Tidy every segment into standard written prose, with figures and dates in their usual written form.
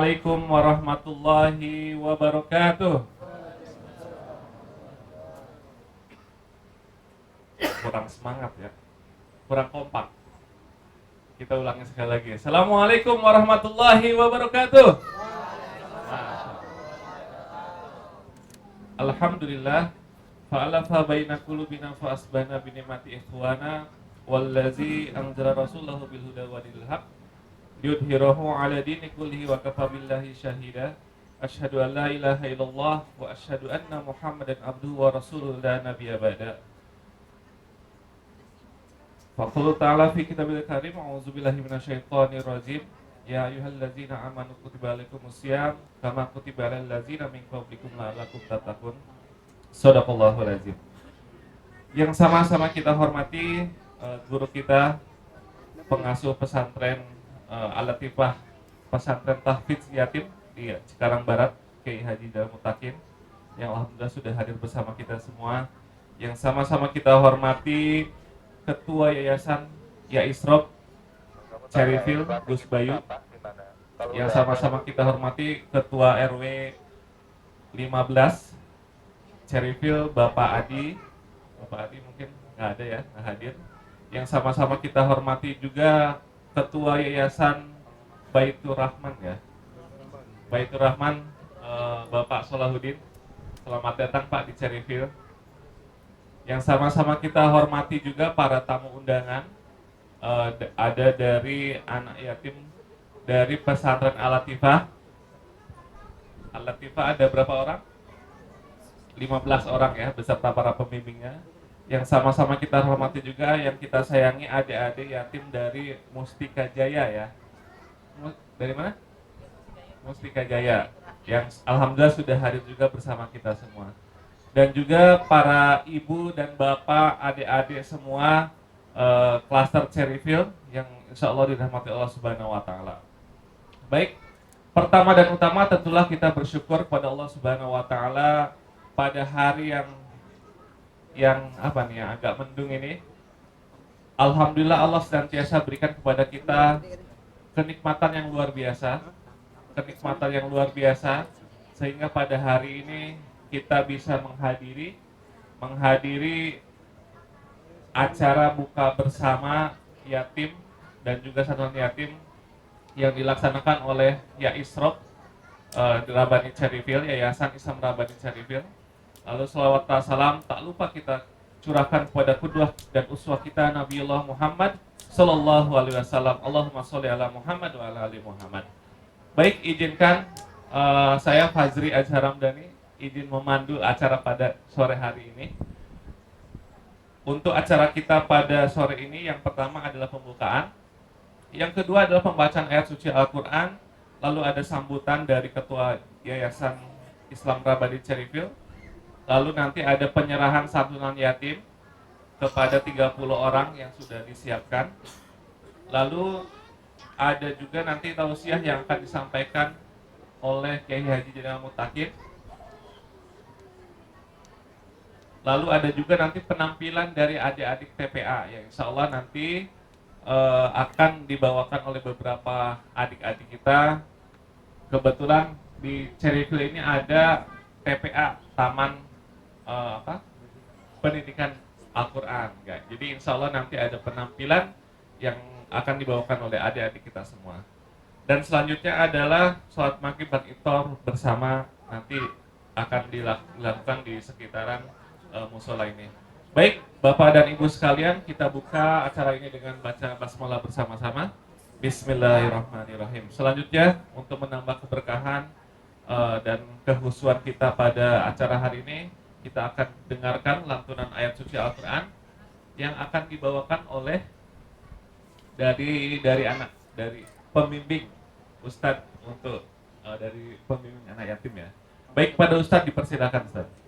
Assalamualaikum warahmatullahi wabarakatuh. Kurang semangat ya, kurang kompak. Kita ulangi sekali lagi. Assalamualaikum warahmatullahi wabarakatuh. Alhamdulillah. Fa'alafa baina qulubina fa asbana bi ni'mati ikhwana wallazi anzala rasulahu bil huda wa dinil haq yudhhirahu ala dini kullihi wa kafa billahi syahida. Asyhadu an la ilaha illallah wa asyhadu anna Muhammadan abduhu wa rasuluhu la nabiyya ba'da. Faqulu ta'ala fi kitabil karim a'udzubillahi minasyaitonir rajim. Ya ayyuhallazina amanu kutiba alaikumusiyam kama kutiba alal ladzina min qablikum la'allakum tattaqun. Shadaqallahul azim. Yang sama-sama kita hormati guru kita, pengasuh pesantren Al-Latifah Pesantren Tahfidz Yatim di Cikarang Barat, Kiai Haji Dalal Mutakin, yang alhamdulillah sudah hadir bersama kita semua. Yang sama-sama kita hormati Ketua Yayasan Ya Isrop Cherryville Gus Bayu, yang sama-sama kita hormati Ketua RW 15 Cherryville Bapak Adi. Bapak Adi mungkin nggak ada ya, nggak hadir. Yang sama-sama kita hormati juga Ketua Yayasan Baitur Rahman ya, Baitur Rahman, Bapak Solahuddin. Selamat datang Pak di Cherryville. Yang sama-sama kita hormati juga para tamu undangan, ada dari anak yatim dari pesantren Al-Latifah. Al-Latifah ada berapa orang? 15 orang ya, beserta para pembimbingnya. Yang sama-sama kita hormati juga, yang kita sayangi adik-adik yatim dari Mustika Jaya ya. Dari mana? Mustika Jaya, yang alhamdulillah sudah hadir juga bersama kita semua. Dan juga para ibu dan bapak, adik-adik semua klaster Cherryville yang insya Allah dirahmati Allah Subhanahu wa Ta'ala. Baik, pertama dan utama tentulah kita bersyukur kepada Allah Subhanahu wa Ta'ala pada hari yang apa nih ya, agak mendung ini. Alhamdulillah Allah senantiasa berikan kepada kita kenikmatan yang luar biasa, kenikmatan yang luar biasa, sehingga pada hari ini kita bisa menghadiri acara buka bersama yatim dan juga santunan yatim yang dilaksanakan oleh Ya Isrop Rabani Cherryville, Yayasan Islam Rabani Cherryville. Lalu salawat dan salam tak lupa kita curahkan kepada qudwah dan uswah kita Nabiullah Muhammad sallallahu alaihi wasallam. Allahumma sholli ala Muhammad wa ala ali Muhammad. Baik, izinkan saya Fazri Azhar Ramdhani izin memandu acara pada sore hari ini. Untuk acara kita pada sore ini, yang pertama adalah pembukaan, yang kedua adalah pembacaan ayat suci Al-Quran, lalu ada sambutan dari Ketua Yayasan Islam Rabani Cherryville, lalu nanti ada penyerahan santunan yatim kepada 30 orang yang sudah disiapkan, lalu ada juga nanti tausiah yang akan disampaikan oleh Kiai Haji Dalal Mutakin. Lalu ada juga nanti penampilan dari adik-adik TPA yang insya Allah nanti akan dibawakan oleh beberapa adik-adik kita. Kebetulan di Cherryville ini ada TPA Taman Pendidikan Al-Quran. Jadi insya Allah nanti ada penampilan yang akan dibawakan oleh adik-adik kita semua. Dan selanjutnya adalah sholat maghrib dan iftar bersama, nanti akan dilakukan di sekitaran musola ini. Baik, Bapak dan Ibu sekalian, kita buka acara ini dengan baca basmalah bersama-sama. Bismillahirrahmanirrahim. Selanjutnya, untuk menambah keberkahan dan kehusuan kita pada acara hari ini, kita akan dengarkan lantunan ayat suci Al-Quran yang akan dibawakan oleh dari pembimbing Ustadz, untuk dari pembimbing anak yatim ya. Baik, pada Ustadz dipersilakan Ustadz.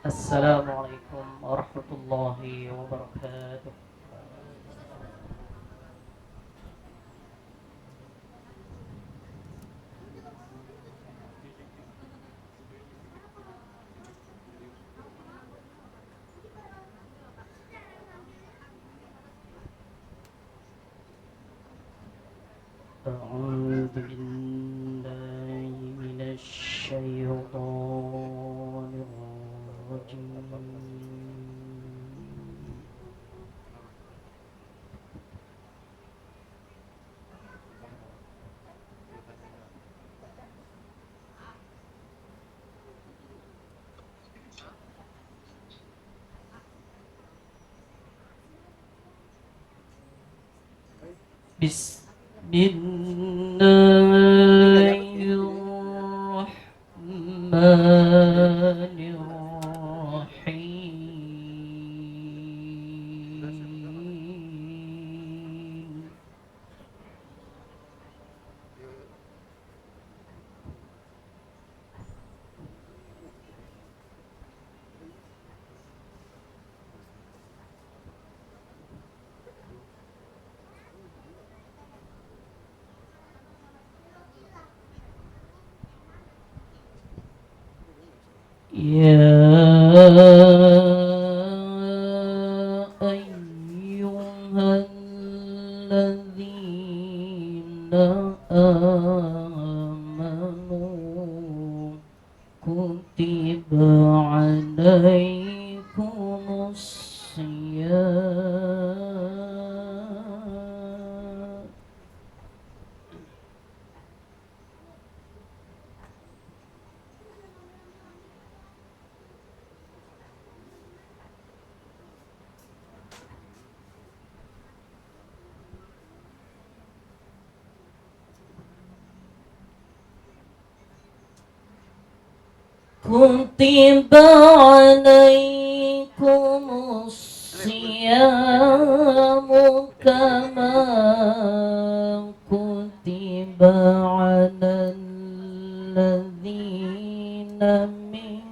Assalamualaikum warahmatullahi wabarakatuh. أعوذ بالله من الشيطان الرجيم. بسم الله الرحمن الرحيم. يا أيها الذين آمنوا كتب عليكم الصيام كتب عليكم الصيام كما كتب على الذين من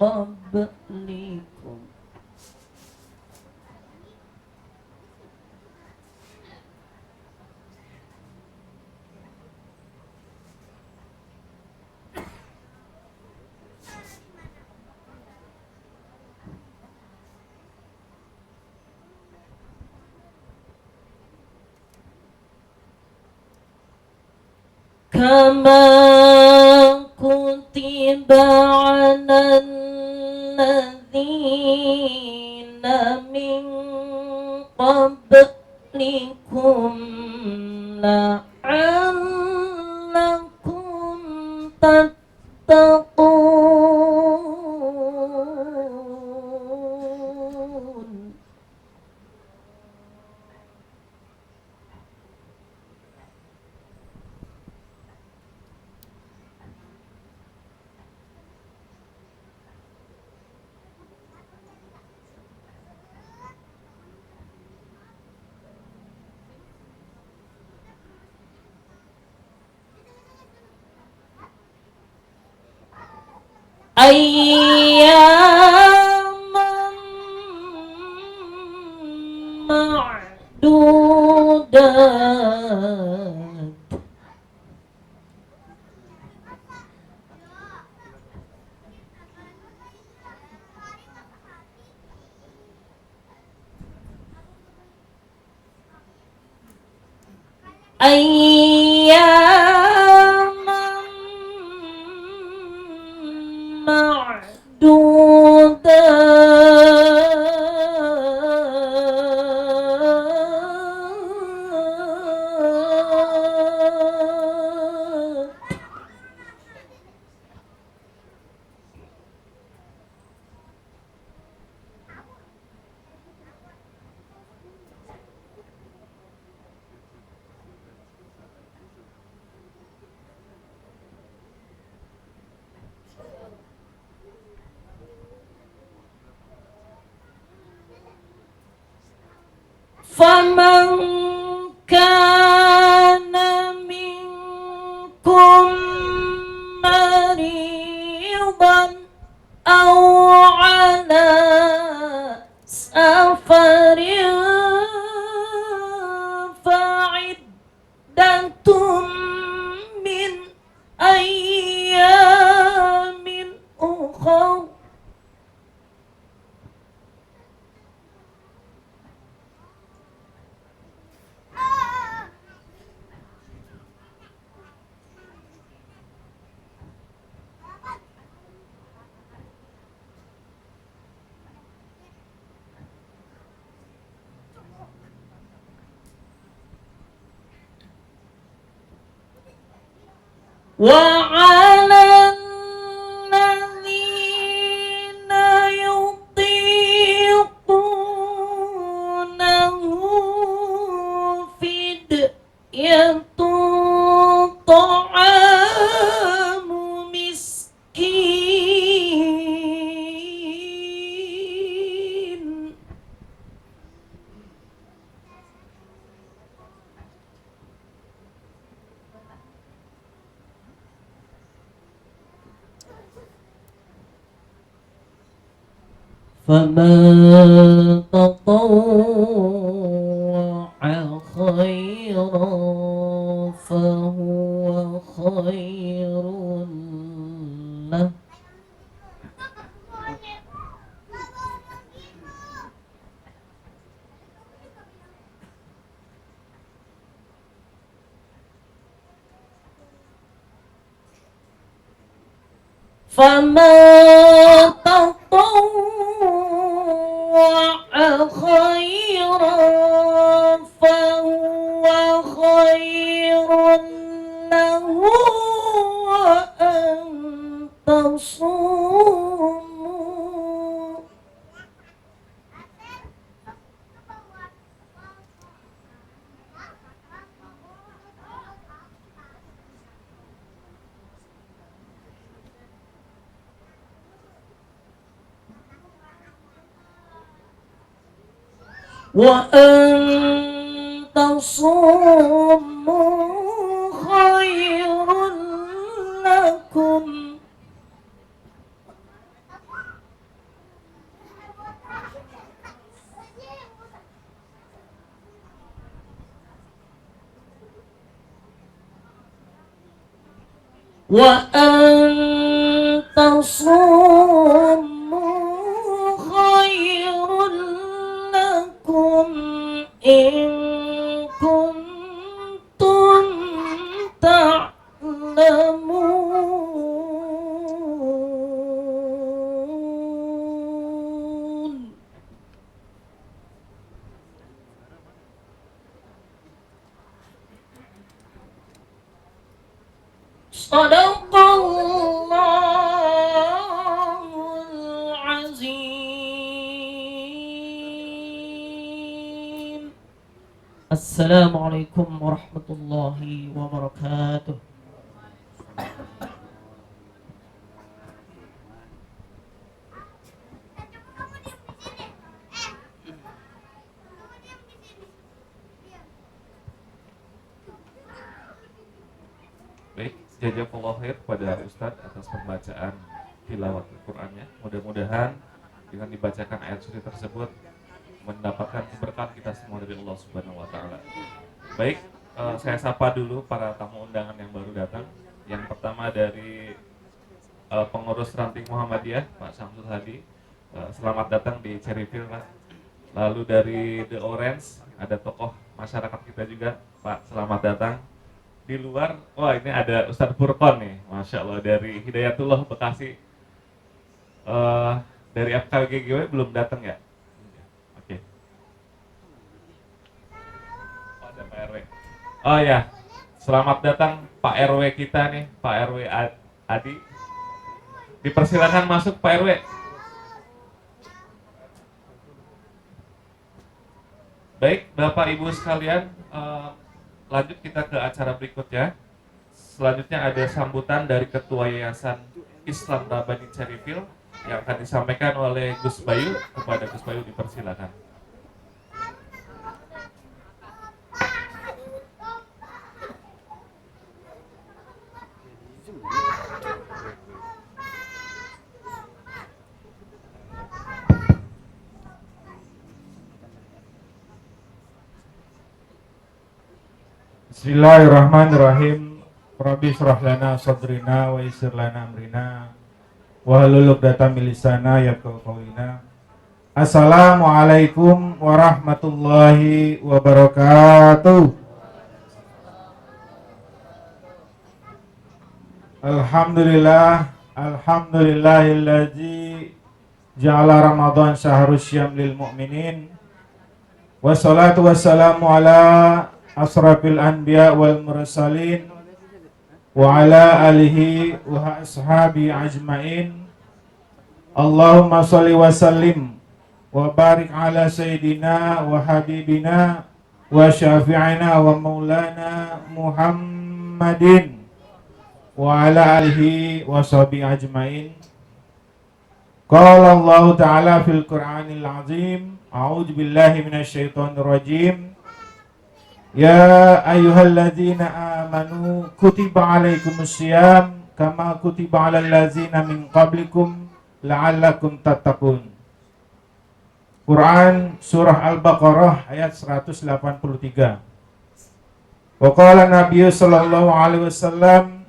قبلكم كما كتب على الذين من قبلكم لعلكم تتقون. أياما معدودات أياما معدودات. فمن كان منكم مريضا وعلى الذين يطيقونه فدية طعام مسكين فمن تطوع خيرا فهو خير له فمن تطوع خيرا فهو خير له وأن تصوموا وأن تصوموا خير لكم وأن تصوموا خير لكم إن كنتم تعلمون صدق الله العظيم. السلام عليكم ورحمة الله وبركاته. Baik, jazakallahu khair kepada Ustadz atas pembacaan tilawat Al-Qur'annya. Mudah-mudahan dengan dibacakan ayat suci tersebut mendapatkan keberkahan kita semua dari Allah Subhanahu wa taala. Baik, saya sapa dulu para tamu undangan yang baru datang. Yang pertama dari pengurus ranting Muhammadiyah, Pak Samsul Hadi. Selamat datang di Cherryville, Pak. Lalu dari The Orange ada tokoh masyarakat kita juga, Pak. Selamat datang. Di luar, wah ini ada Ustadz Furqon nih, Masya Allah, dari Hidayatullah Bekasi. Dari FKGGW belum datang ya? Oke. Oh, ada Pak RW. Oh ya, selamat datang Pak RW kita nih, Pak RW Adi. Dipersilakan masuk Pak RW. Baik, Bapak Ibu sekalian, lanjut kita ke acara berikutnya. Selanjutnya ada sambutan dari Ketua Yayasan Islam Rabbani Cherryville yang akan disampaikan oleh Gus Bayu. Kepada Gus Bayu dipersilakan. Bismillahirrahmanirrahim. Rabbi shrah lana sadrina wa yassir lana amrina wa hlul 'uqdatam min lisani yafqahu qawlina. Assalamualaikum warahmatullahi wabarakatuh. Alhamdulillahilladzi ja'ala Ramadan syahrus syam lil mu'minin. Wassalatu wassalamu ala asrafil anbiya wal mursalin wa ala alihi wa ashabi ajmain. Allahumma sholli wa sallim wa barik ala sayyidina wa habibina wa syafi'ina wa maulana Muhammadin wa ala alihi wa sahbihi ajmain. Qala Allah Ta'ala fil Qur'anil Azim, a'udzu billahi minasyaitonir rajim. Ya ayyuhalladzina amanu kutiba alaikumusiyam kama kutiba alal ladzina min qablikum la'allakum tattaqun. Quran surah Al-Baqarah ayat 183. Wa qala Nabi sallallahu alaihi wasallam,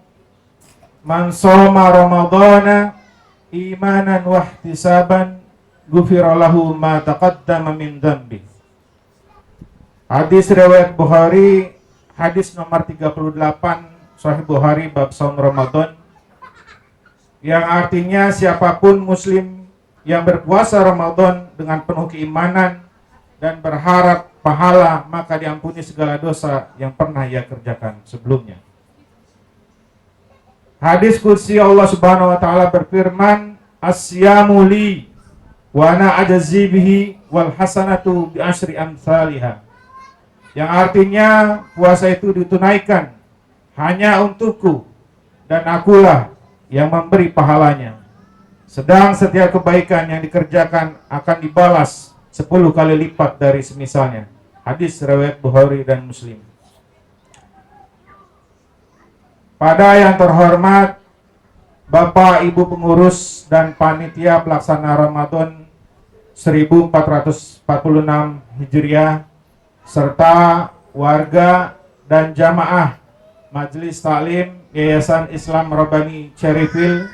man shoma ramadhana imanan wa ihtisaban ghufira lahu ma taqaddama min dhanbi. Hadis riwayat Bukhari, hadis nomor 38 Sahih Bukhari bab saum Ramadan, yang artinya siapapun muslim yang berpuasa Ramadan dengan penuh keimanan dan berharap pahala, maka diampuni segala dosa yang pernah ia kerjakan sebelumnya. Hadis kursi Allah Subhanahu wa taala berfirman, "As-siyamu li wa ana ajzi bihi wal hasanatu bi asyri amsalihha." Yang artinya puasa itu ditunaikan hanya untukku dan akulah yang memberi pahalanya. Sedang setiap kebaikan yang dikerjakan akan dibalas 10 kali lipat dari semisalnya. Hadis riwayat Bukhari dan Muslim. Pada yang terhormat Bapak Ibu pengurus dan panitia pelaksana Ramadan 1446 Hijriah serta warga dan jamaah Majelis Taklim Yayasan Islam Rabbani Cherryville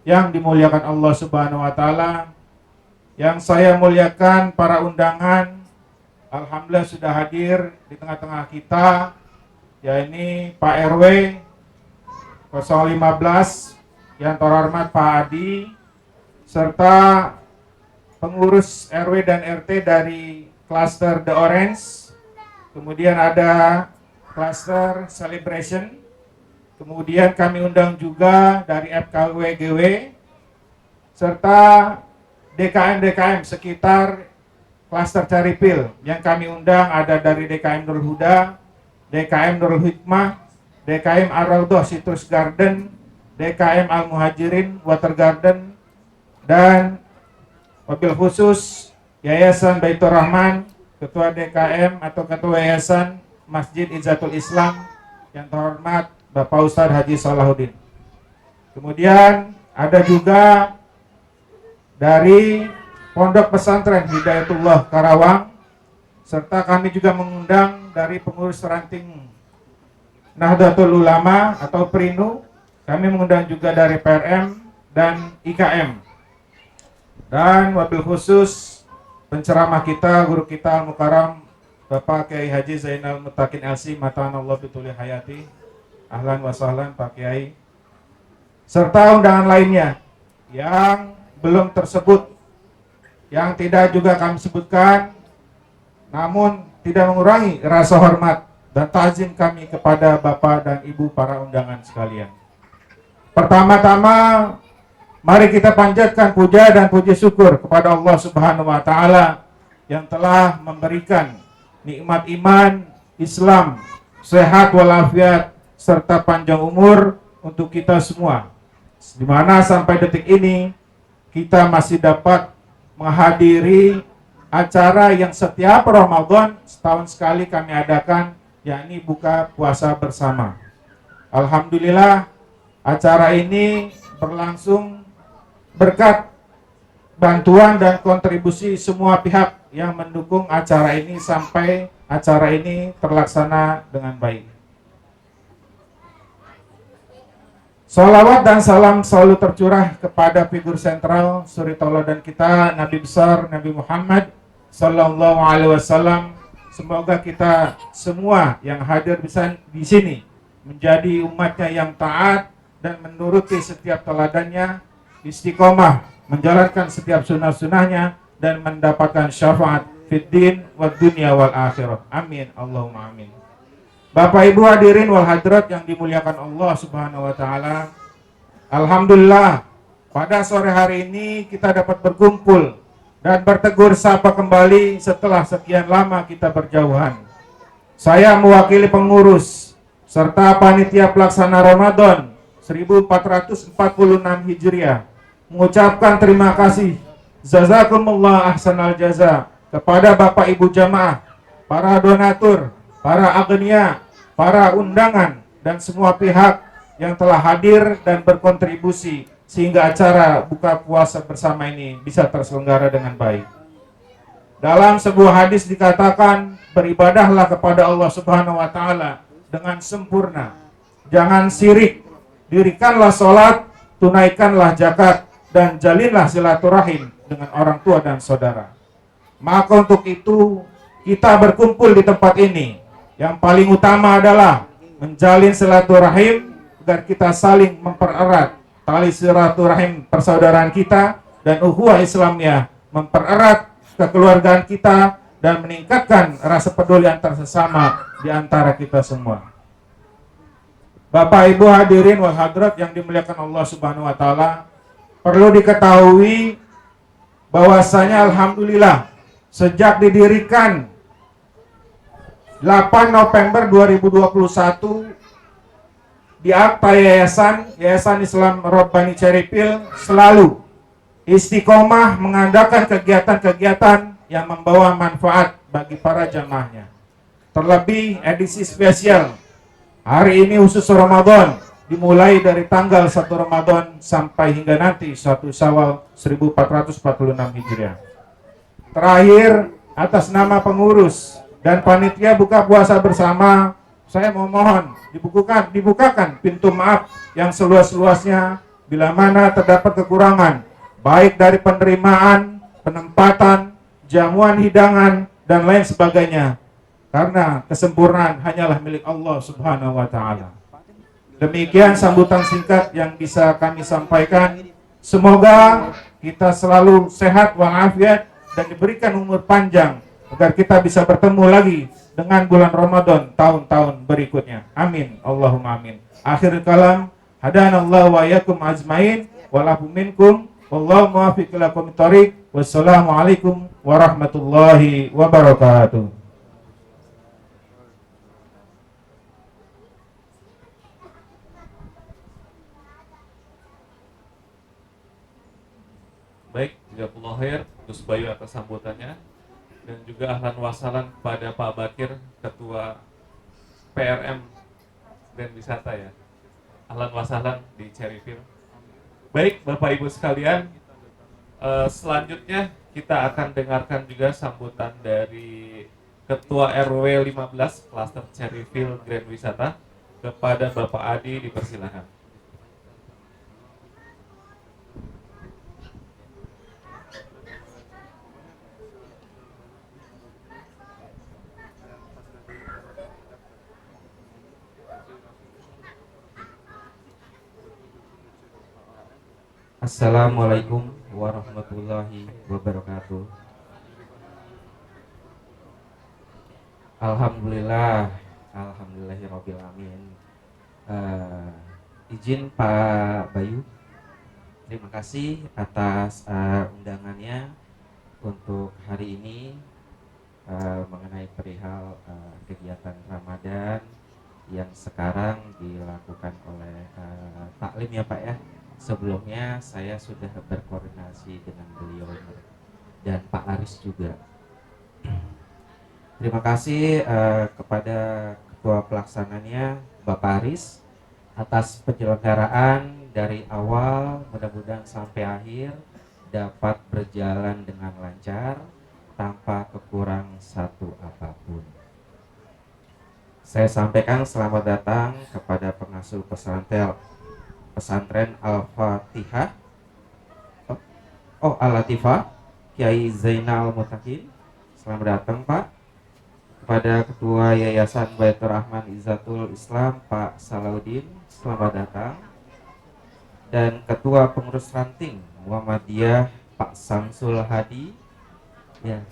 yang dimuliakan Allah Subhanahu wa taala, yang saya muliakan para undangan. Alhamdulillah sudah hadir di tengah-tengah kita, yakni Pak RW 015 yang terhormat Pak Adi, serta pengurus RW dan RT dari klaster The Orange, kemudian ada klaster Celebration, kemudian kami undang juga dari FKWGW, serta DKM-DKM sekitar klaster Cherryville. Yang kami undang ada dari DKM Nurul Huda, DKM Nurul Hikmah, DKM Ar-Raudhah Citrus Garden, DKM Al-Muhajirin Water Garden, dan wabil khusus Yayasan Baitur Rahman, Ketua DKM atau Ketua Yayasan Masjid Izzatul Islam yang terhormat Bapak Ustadz Haji Salahuddin. Kemudian ada juga dari Pondok Pesantren Hidayatullah Karawang, serta kami juga mengundang dari pengurus ranting Nahdlatul Ulama atau PRINU. Kami mengundang juga dari PRM dan IKM. Dan wabil khusus penceramah kita, guru kita Al-Mukarram Bapak Kiai Haji Zainal Mutakin LC Matanallah Bituli Hayati. Ahlan wa sahlan Pak Kiai. Serta undangan lainnya yang belum tersebut, yang tidak juga kami sebutkan, namun tidak mengurangi rasa hormat dan ta'zim kami kepada Bapak dan Ibu para undangan sekalian. Pertama-tama, mari kita panjatkan puja dan puji syukur kepada Allah Subhanahu wa taala yang telah memberikan nikmat iman, Islam, sehat walafiat serta panjang umur untuk kita semua. Di mana sampai detik ini kita masih dapat menghadiri acara yang setiap Ramadan setahun sekali kami adakan, yakni buka puasa bersama. Alhamdulillah acara ini berlangsung berkat bantuan dan kontribusi semua pihak yang mendukung acara ini sampai acara ini terlaksana dengan baik. Salawat dan salam selalu tercurah kepada figur sentral suri tauladan kita, Nabi besar Nabi Muhammad Sallallahu Alaihi Wasallam. Semoga kita semua yang hadir bisa di sini menjadi umatnya yang taat dan menuruti setiap teladannya, istiqomah menjalankan setiap sunnah-sunnahnya dan mendapatkan syafaat fid din wad dunya wal akhirah. Amin Allahumma amin. Bapak Ibu hadirin wal hadirat yang dimuliakan Allah Subhanahu wa taala. Alhamdulillah, pada sore hari ini kita dapat berkumpul dan bertegur sapa kembali setelah sekian lama kita berjauhan. Saya mewakili pengurus serta panitia pelaksana Ramadan 1446 Hijriah mengucapkan terima kasih jazakumullah ahsanal jaza kepada Bapak Ibu jamaah, para donatur, para agnia, para undangan, dan semua pihak yang telah hadir dan berkontribusi sehingga acara buka puasa bersama ini bisa terselenggara dengan baik. Dalam sebuah hadis dikatakan, beribadahlah kepada Allah Subhanahu wa taala dengan sempurna. Jangan syirik, dirikanlah sholat, tunaikanlah zakat, dan jalinlah silaturahim dengan orang tua dan saudara. Maka untuk itu kita berkumpul di tempat ini. Yang paling utama adalah menjalin silaturahim agar kita saling mempererat tali silaturahim persaudaraan kita dan ukhuwah Islamiyah, mempererat kekeluargaan kita dan meningkatkan rasa peduli antar sesama di antara kita semua. Bapak Ibu hadirin wal hadirat yang dimuliakan Allah Subhanahu wa taala, perlu diketahui bahwasanya alhamdulillah sejak didirikan 8 November 2021 di akta Yayasan Islam Rabbani Cherryfield selalu istiqomah mengadakan kegiatan-kegiatan yang membawa manfaat bagi para jamaahnya. Terlebih edisi spesial hari ini khusus Ramadan, dimulai dari tanggal 1 Ramadan sampai hingga nanti 1 Syawal 1446 Hijriah. Terakhir, atas nama pengurus dan panitia buka puasa bersama, saya memohon dibukakan pintu maaf yang seluas-luasnya bila mana terdapat kekurangan, baik dari penerimaan, penempatan, jamuan hidangan, dan lain sebagainya. Karena kesempurnaan hanyalah milik Allah Subhanahu wa taala. Demikian sambutan singkat yang bisa kami sampaikan. Semoga kita selalu sehat walafiat dan diberikan umur panjang agar kita bisa bertemu lagi dengan bulan Ramadan tahun-tahun berikutnya. Amin. Allahumma amin. Akhir kalam, hadanallahu wa iyyakum ajmain wa lahu minkum wallahu muwaffiq ila aqwamit thoriq. Wassalamualaikum warahmatullahi wabarakatuh. Baik, jazakallahu khair Gus Bayu atas sambutannya, dan juga ahlan wasalan kepada Pak Bakir, Ketua PRM dan Wisata ya. Ahlan wasalan di Cherryfield. Baik, Bapak Ibu sekalian, selanjutnya kita akan dengarkan juga sambutan dari Ketua RW 15 Klaster Cherryfield Grand Wisata. Kepada Bapak Adi dipersilakan. Assalamualaikum warahmatullahi wabarakatuh. Alhamdulillah, alhamdulillahirabbil alamin. Izin Pak Bayu, terima kasih atas undangannya untuk hari ini mengenai perihal kegiatan Ramadan yang sekarang dilakukan oleh taklim ya Pak ya. Sebelumnya saya sudah berkoordinasi dengan beliau dan Pak Aris juga. Terima kasih kepada Ketua Pelaksananya Bapak Aris atas penyelenggaraan dari awal, mudah-mudahan sampai akhir dapat berjalan dengan lancar tanpa kekurang satu apapun. Saya sampaikan selamat datang kepada pengasuh pesantren Al-Fatihah Al-Latifah Kiai Zainal Mutakin. Selamat datang Pak. Kepada Ketua Yayasan Baitur Rahman Izzatul Islam Pak Salahuddin, selamat datang. Dan Ketua Pengurus Ranting Muhammadiyah Pak Samsul Hadi. Ya.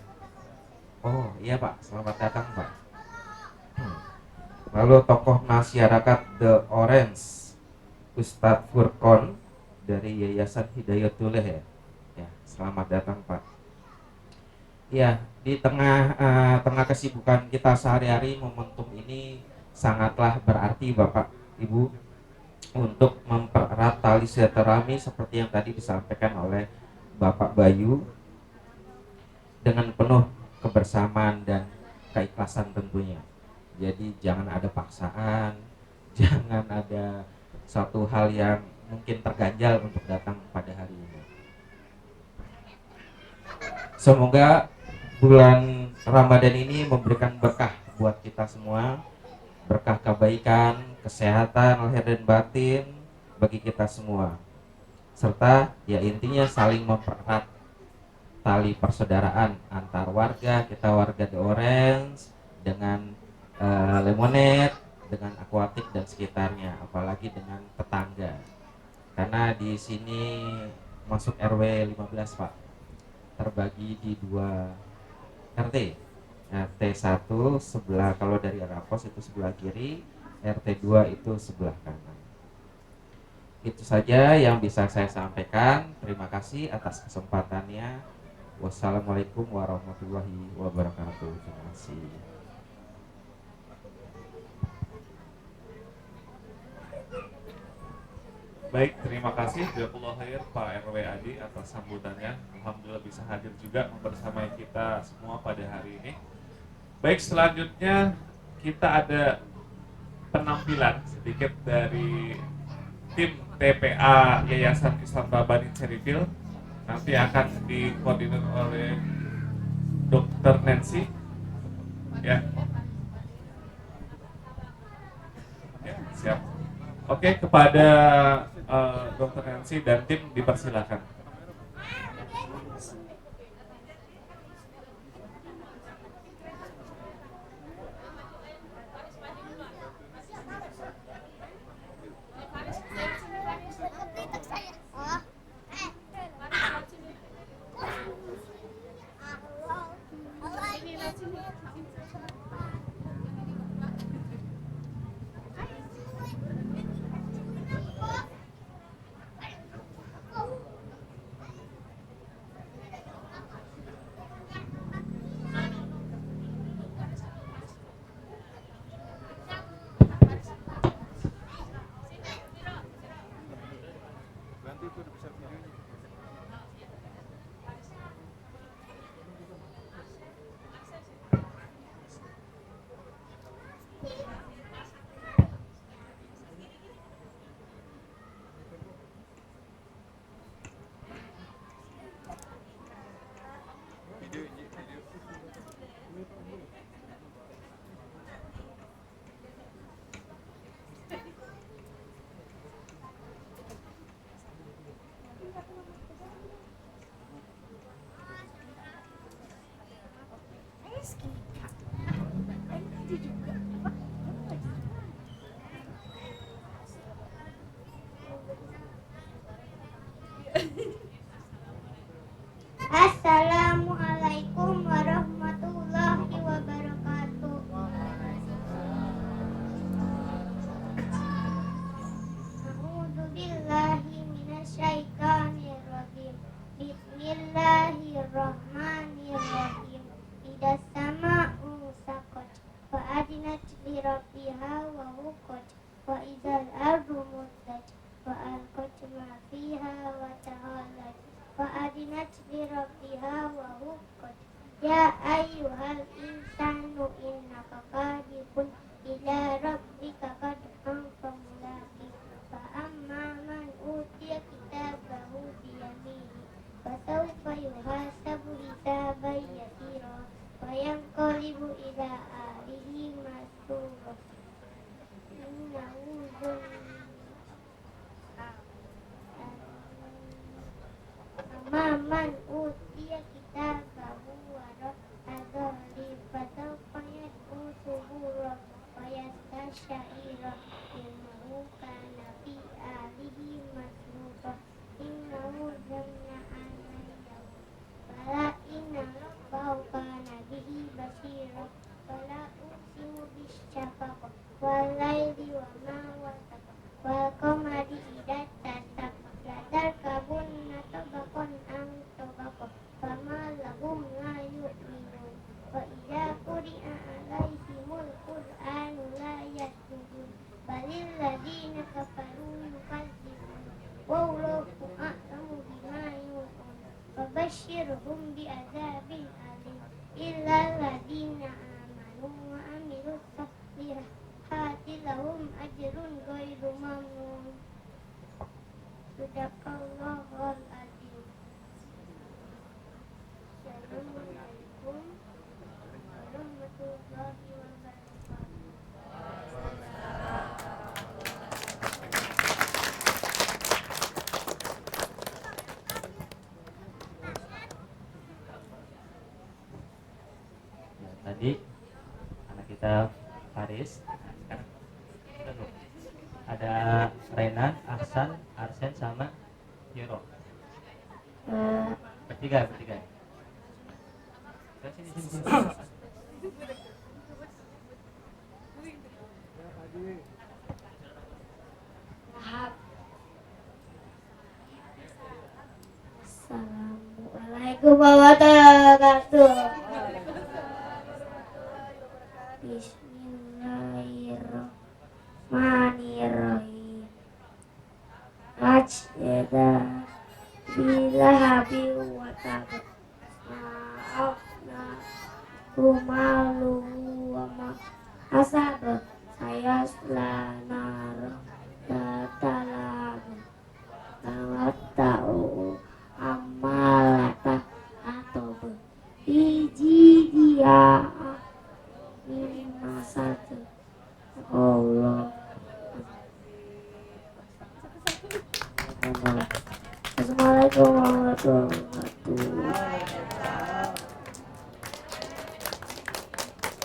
Oh iya Pak, selamat datang Pak. Lalu tokoh masyarakat The Orange, Ustadz Furqon dari Yayasan Hidayatullah ya. Ya, selamat datang Pak. Ya, di tengah kesibukan kita sehari-hari, momentum ini sangatlah berarti Bapak Ibu untuk mempererat tali silaturahmi seperti yang tadi disampaikan oleh Bapak Bayu dengan penuh kebersamaan dan keikhlasan tentunya. Jadi jangan ada paksaan, jangan ada satu hal yang mungkin terganjal untuk datang pada hari ini. Semoga bulan Ramadan ini memberikan berkah buat kita semua, berkah kebaikan, kesehatan lahir dan batin bagi kita semua, serta ya intinya saling mempererat tali persaudaraan antar warga kita, warga The Orange dengan Lemonade, dengan Aquatic dan sekitarnya, apalagi dengan tetangga, karena di sini masuk RW 15 Pak, terbagi di 2 RT. RT 1 sebelah, kalau dari arah pos itu sebelah kiri, RT 2 itu sebelah kanan. Itu saja yang bisa saya sampaikan. Terima kasih atas kesempatannya. Wassalamualaikum warahmatullahi wabarakatuh. Terima kasih. Baik, terima kasih Jazakallahu khair Pak RW Adi atas sambutannya. Alhamdulillah bisa hadir juga membersamai kita semua pada hari ini. Baik, selanjutnya kita ada penampilan sedikit dari tim TPA Yayasan Islam Babani Cerifil. Nanti akan dikoordinir oleh Dr. Nancy. Ya. Ya, siap. Oke, kepada Dr. Nancy dan tim dipersilakan. Assalamualaikum warahmatullahi wabarakatuh. A'udzu billahi minasyaitonir rajim. Bismillahirrahmanirrahim. Idas sama'u saqat wa adinat li rabbiha wa huqqat wa idzal ardu muddat wa alqat ma fiha wa tahallat wa adinat li rabbiha wa huqqat. Ya ayyuhal insanu innaka kadihun ila rabbika kadhan famulaqi fa amma man utiya kitabahu biyaminihi fa sawfa yuhasabu hisaban yasira wa yanqalibu ila ahlihi masrura. Innahu man utiya kitabahu wara'a dhahri fasawfa yad'u subura wa yastasyaira innahu kana fi ahlihi masrura. Innahu dhanna anna yaum fala inna rabbahu kana bihi basira. Fala uqsimu bisyafaq wa hum bi'adzabin alim illal ladzina amanu wa amilus solihati lahum ajrun ghairu mamnun. Sadaqallahul adzim. Assalamualaikum warahmatullahi wabarakatuh. Ya, tadi anak kita Faris, sekarang ada Renan, Ahsan, Arsen sama Yoro. Bertiga. Sini. Assalamualaikum warahmatullahi wabarakatuh. Bismillahirrahmanirrahim. Ajda bilahabi wa tab. Ma'afna humalu wa ma hasab. Saya selanar dalam tahu amalata atau biji dia lima satu Allah. Assalamualaikum warahmatullahi wabarakatuh.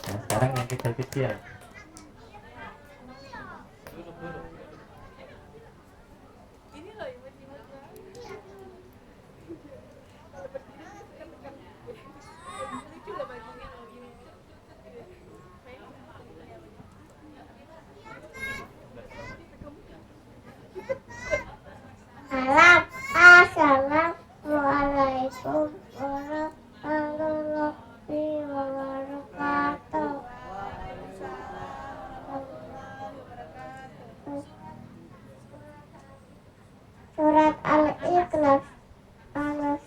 Nah, sekarang yang kecil-kecil. Assalamualaikum warahmatullahi wabarakatuh. Surat Al-Ikhlas. Anas.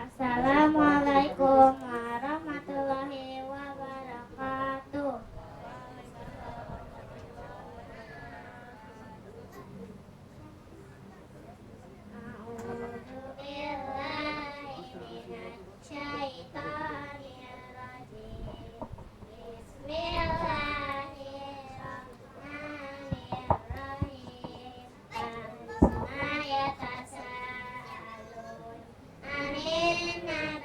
Assalamualaikum warahmatullahi wabarakatuh. A'udzu billahi minasy syaithanir rajim. Bismillahirrahmanirrahim. Amma yatasaalun 'anil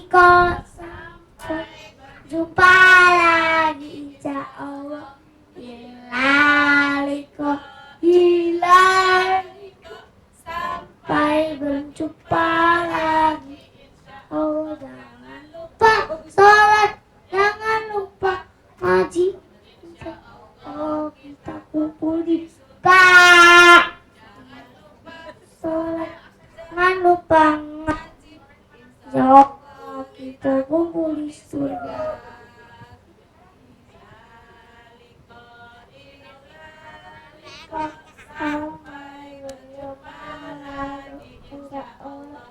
Aliko sampai jumpa lagi insya Allah. Ilaliko sampai berjumpa lagi. Oh jangan lupa sholat, jangan lupa ngaji. Oh kita kumpul di surga. Sholat, jangan lupa ngaji. Oh kita kumpul di surga. Sampai berjumpa lagi insya Allah.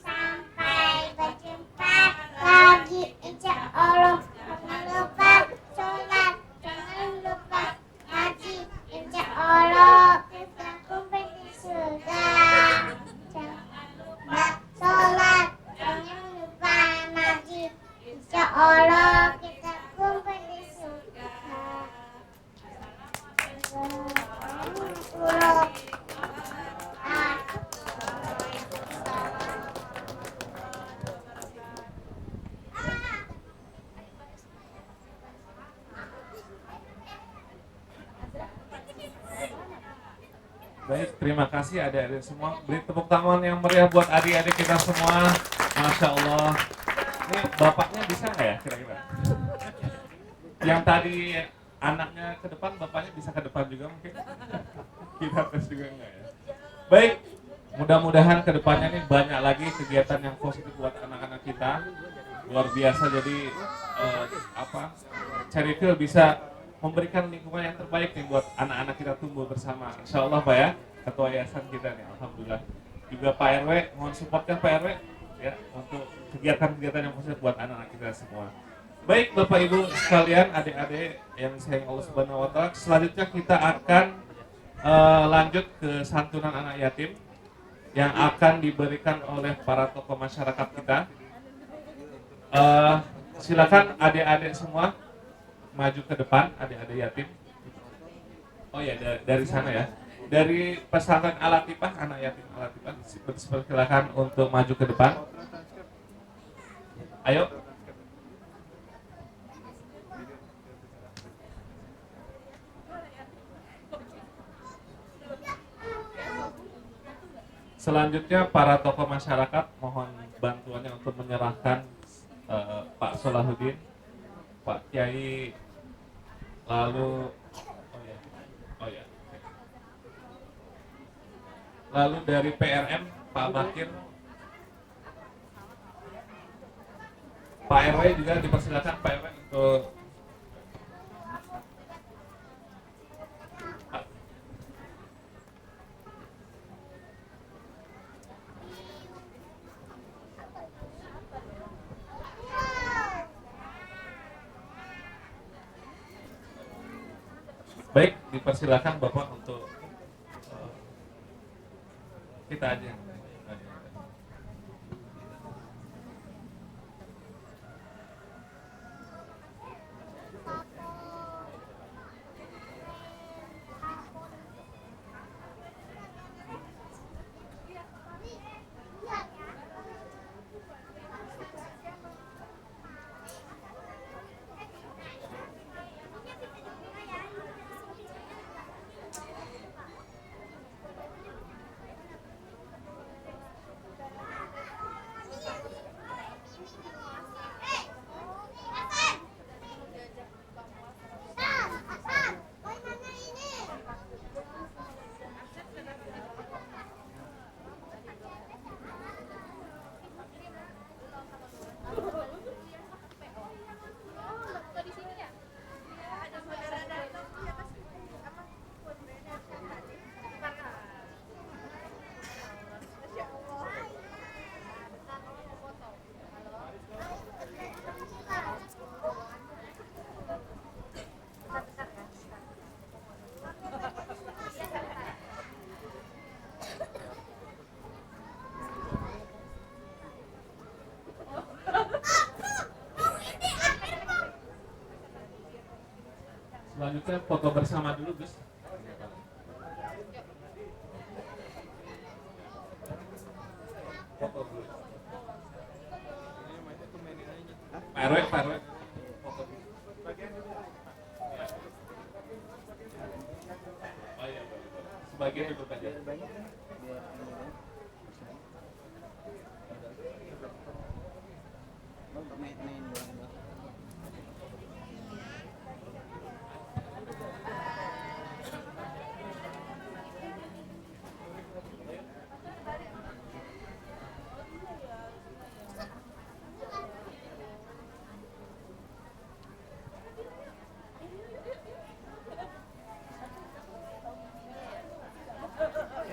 Sampai berjumpa lagi insya Allah. Jangan lupa sholat, jangan lupa ngaji. Insya Allah kita kumpul di surga. Jangan lupa sholat, jangan lupa ngaji. Insya Allah kita kumpul di surga. Baik, terima kasih adik-adik semua. Beri tepuk tangan yang meriah buat adik-adik kita semua. Masya Allah. Ini bapaknya bisa nggak ya kira-kira? Yang tadi anaknya ke depan, bapaknya bisa ke depan juga mungkin? Kita tes juga enggak ya? Baik, mudah-mudahan ke depannya nih banyak lagi kegiatan yang positif buat anak-anak kita. Luar biasa, jadi Cherryville bisa memberikan lingkungan yang terbaik nih buat anak-anak kita tumbuh bersama. Insya Allah Pak ya, ketua yayasan kita nih, alhamdulillah. Juga Pak RW, mohon supportnya Pak RW ya untuk kegiatan-kegiatan yang positif buat anak-anak kita semua. Baik Bapak Ibu sekalian, adik-adik yang disayang Allah Subhanahu wa taala, selanjutnya kita akan lanjut ke santunan anak yatim yang akan diberikan oleh para tokoh masyarakat kita. Silakan adik-adik semua maju ke depan, adik-adik yatim. Oh ya, dari sana ya. Dari pesantren Al-Latifah, anak yatim Al-Latifah, silakan untuk maju ke depan. Ayo. Selanjutnya para tokoh masyarakat mohon bantuannya untuk menyerahkan Pak Solahuddin, Pak Kiai, lalu lalu dari PRM Pak Bakir, Pak RW juga dipersilakan Pak RW untuk baik, dipersilakan Bapak untuk kita aja. Selanjutnya foto bersama dulu, Gus. sebagian duduk aja.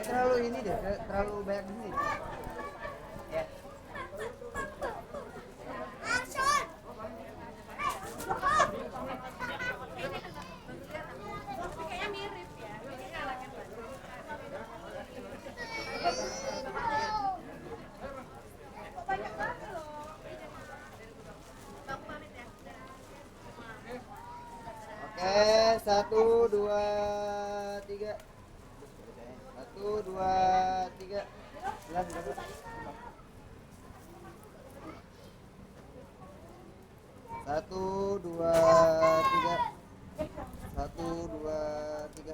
Terlalu ini deh, terlalu banyak di sini. Ya. Oke, 1, 2, 3. 1, 2, 3. Jalan, jalan. 1, 2, 3. 1, 2, 3.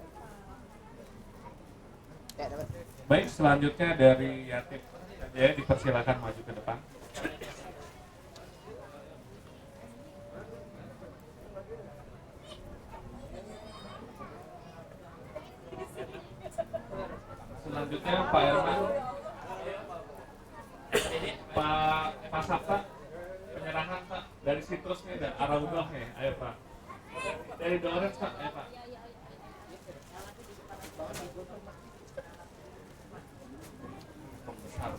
Ya, dapat. Baik, selanjutnya dari Yatim Jaya dipersilakan maju ke depan. Selanjutnya Pak Herman, Pak Sabta, penyerahan Pak dari sitrusnya dan Araudah nih, ayo Pak. Dari Dores Pak, ayo Pak. Pembesar.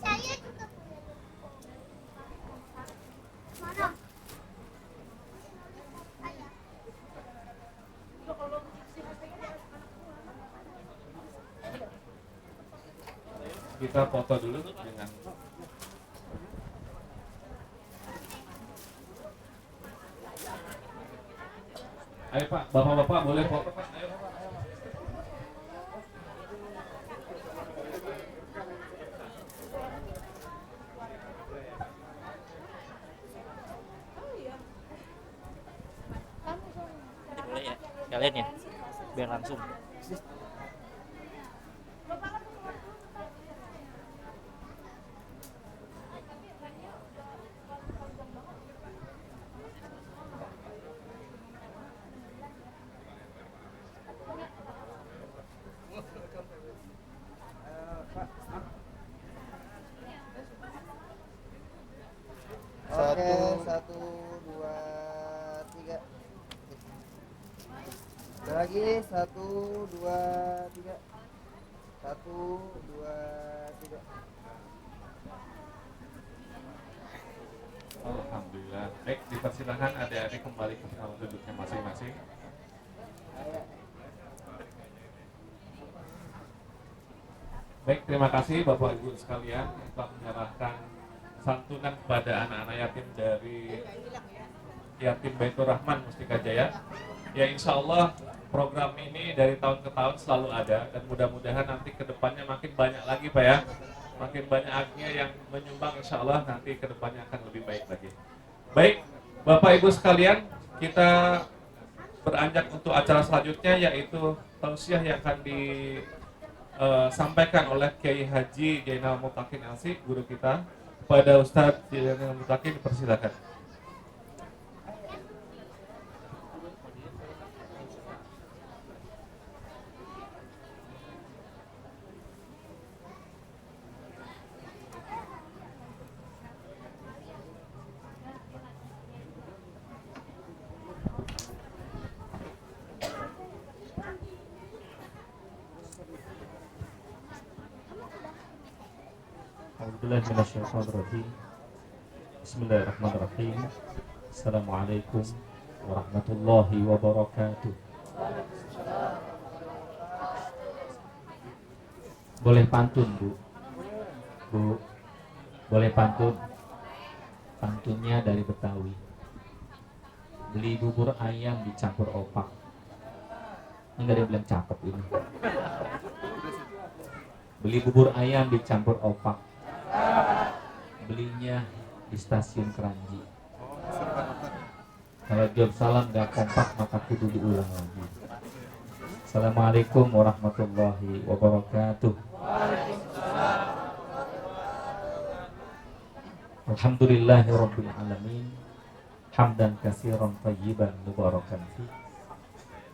Saya juga punya. Mana? Ayah. Kita foto dulu dengan ayo Pak, bapak-bapak boleh foto Pak, ayo. Boleh ya, kalian ya, biar langsung. Oke, 1, 2, 3. Ada lagi, 1, 2, 3. 1, 2, 3. Alhamdulillah. Baik, dipersilakan adik-adik kembali ke tempat duduknya masing-masing. Baik, terima kasih Bapak Ibu sekalian telah menyerahkan santunan kepada anak-anak yatim dari Yatim Baitur Rahman Mustika Jaya. Ya insya Allah program ini dari tahun ke tahun selalu ada dan mudah-mudahan nanti kedepannya makin banyak lagi Pak ya. Makin banyak agnya yang menyumbang, insya Allah nanti kedepannya akan lebih baik lagi. Baik, Bapak Ibu sekalian, kita beranjak untuk acara selanjutnya yaitu tausiah yang akan disampaikan oleh Kiai Haji Jainal Mutakin LC, guru kita. Kepada Ustadz Jainal Mutakin dipersilakan. A'udzubillahiminasyaitonirrajim. Bismillahirrahmanirrahim. Assalamualaikum warahmatullahi wabarakatuh. Boleh pantun, Bu? Bu, boleh pantun? Pantunnya dari Betawi. Beli bubur ayam dicampur opak. Enggak ada yang bilang cakep ini. Beli bubur ayam dicampur opak. Belinya di stasiun Keranji. Kalau jawab salam gak kompak maka kudu diulang lagi. Assalamualaikum warahmatullahi wabarakatuh. Alhamdulillahirabbil alamin. Hamdan katsiran thayyiban mubarakan fi.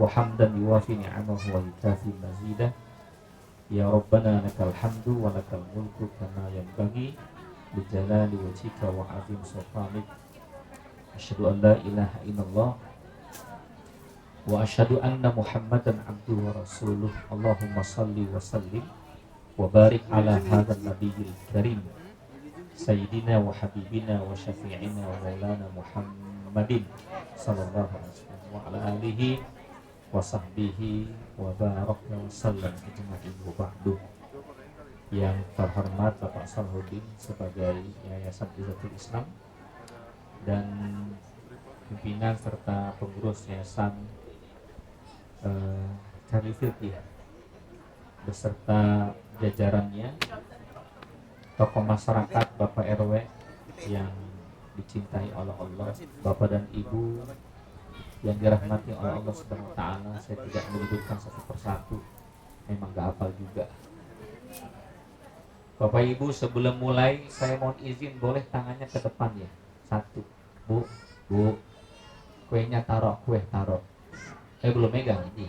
Wa hamdan yuwafi ni'amahu wa yukafi mazidah. Ya Rabbana lakal hamdu wa lakal mulku kama yanbaghi bi jalali wajhika wa azim sultanik. Asyhadu an la ilaha illallah wa asyhadu anna Muhammadan abduhu wa rasuluh. Allahumma salli wa sallim wa barik ala hadzal nabiyil karim sayyidina wa habibina wa syafi'ina wa maulana Muhammadin sallallahu alaihi wasallam wa ala alihi wa sahbihi wa baraka wa sallam ajma'in wa ba'du. Yang terhormat Bapak Salahuddin sebagai Yayasan Izzatul Islam dan pimpinan serta pengurus Yayasan Cari Fikih beserta jajarannya, tokoh masyarakat, Bapak RW yang dicintai oleh Allah, Bapak dan Ibu yang dirahmati oleh Allah Subhanahu wa taala. Saya tidak menyebutkan satu persatu, memang gak hafal juga. Bapak Ibu, sebelum mulai saya mohon izin boleh tangannya ke depan ya. Satu. Bu, kuenya taruh, kue taruh. Belum megang ini.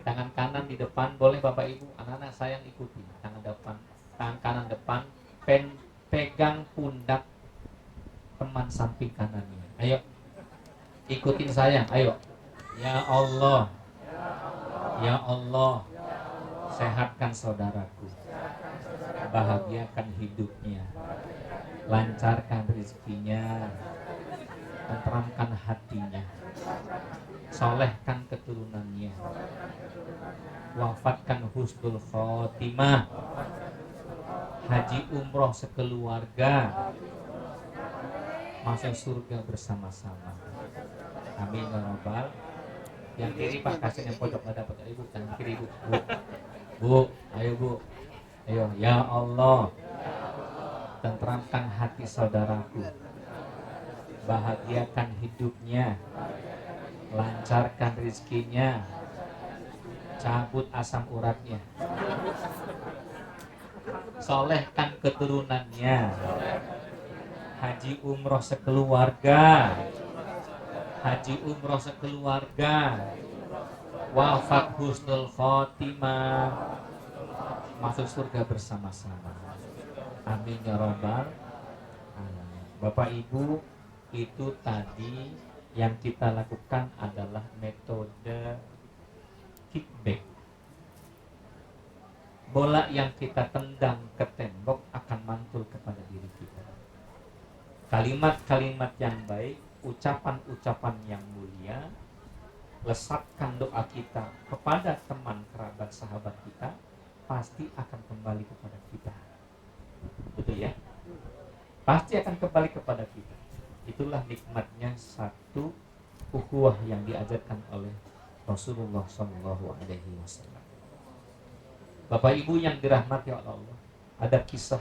Tangan kanan di depan, boleh Bapak Ibu. Anak-anak saya yang ikuti. Tangan depan, tangan kanan depan, pegang pundak teman samping kanannya. Ayo. Ikutin saya, ayo. Ya Allah, ya Allah, sehatkan saudaraku, bahagiakan hidupnya, lancarkan rezekinya, tenteramkan hatinya, solehkan keturunannya, wafatkan husnul khotimah, haji umroh sekeluarga, masuk surga bersama-sama. Amin ya rabbal. Yang kiri Pak, kasih yang pojok nggak dapat. Ibu, yang kiri Bu. Bu, ayo Bu. Ayo, ya Allah, tenteramkan hati saudaraku, bahagiakan hidupnya, lancarkan rezekinya, cabut asam uratnya, solehkan keturunannya, haji umroh sekeluarga, haji umroh sekeluarga, wafat husnul khotimah, masuk surga bersama-sama. Amin ya rabbal alamin. Bapak Ibu, itu tadi yang kita lakukan adalah metode kickback. Bola yang kita tendang ke tembok akan mantul kepada diri kita. Kalimat-kalimat yang baik, ucapan-ucapan yang mulia, lesapkan doa kita kepada teman, kerabat, sahabat kita, pasti akan kembali kepada kita. Betul ya? pasti akan kembali kepada kita. Itulah nikmatnya satu ukhuwah yang diajarkan oleh Rasulullah SAW. Bapak Ibu yang dirahmati oleh Allah, ada kisah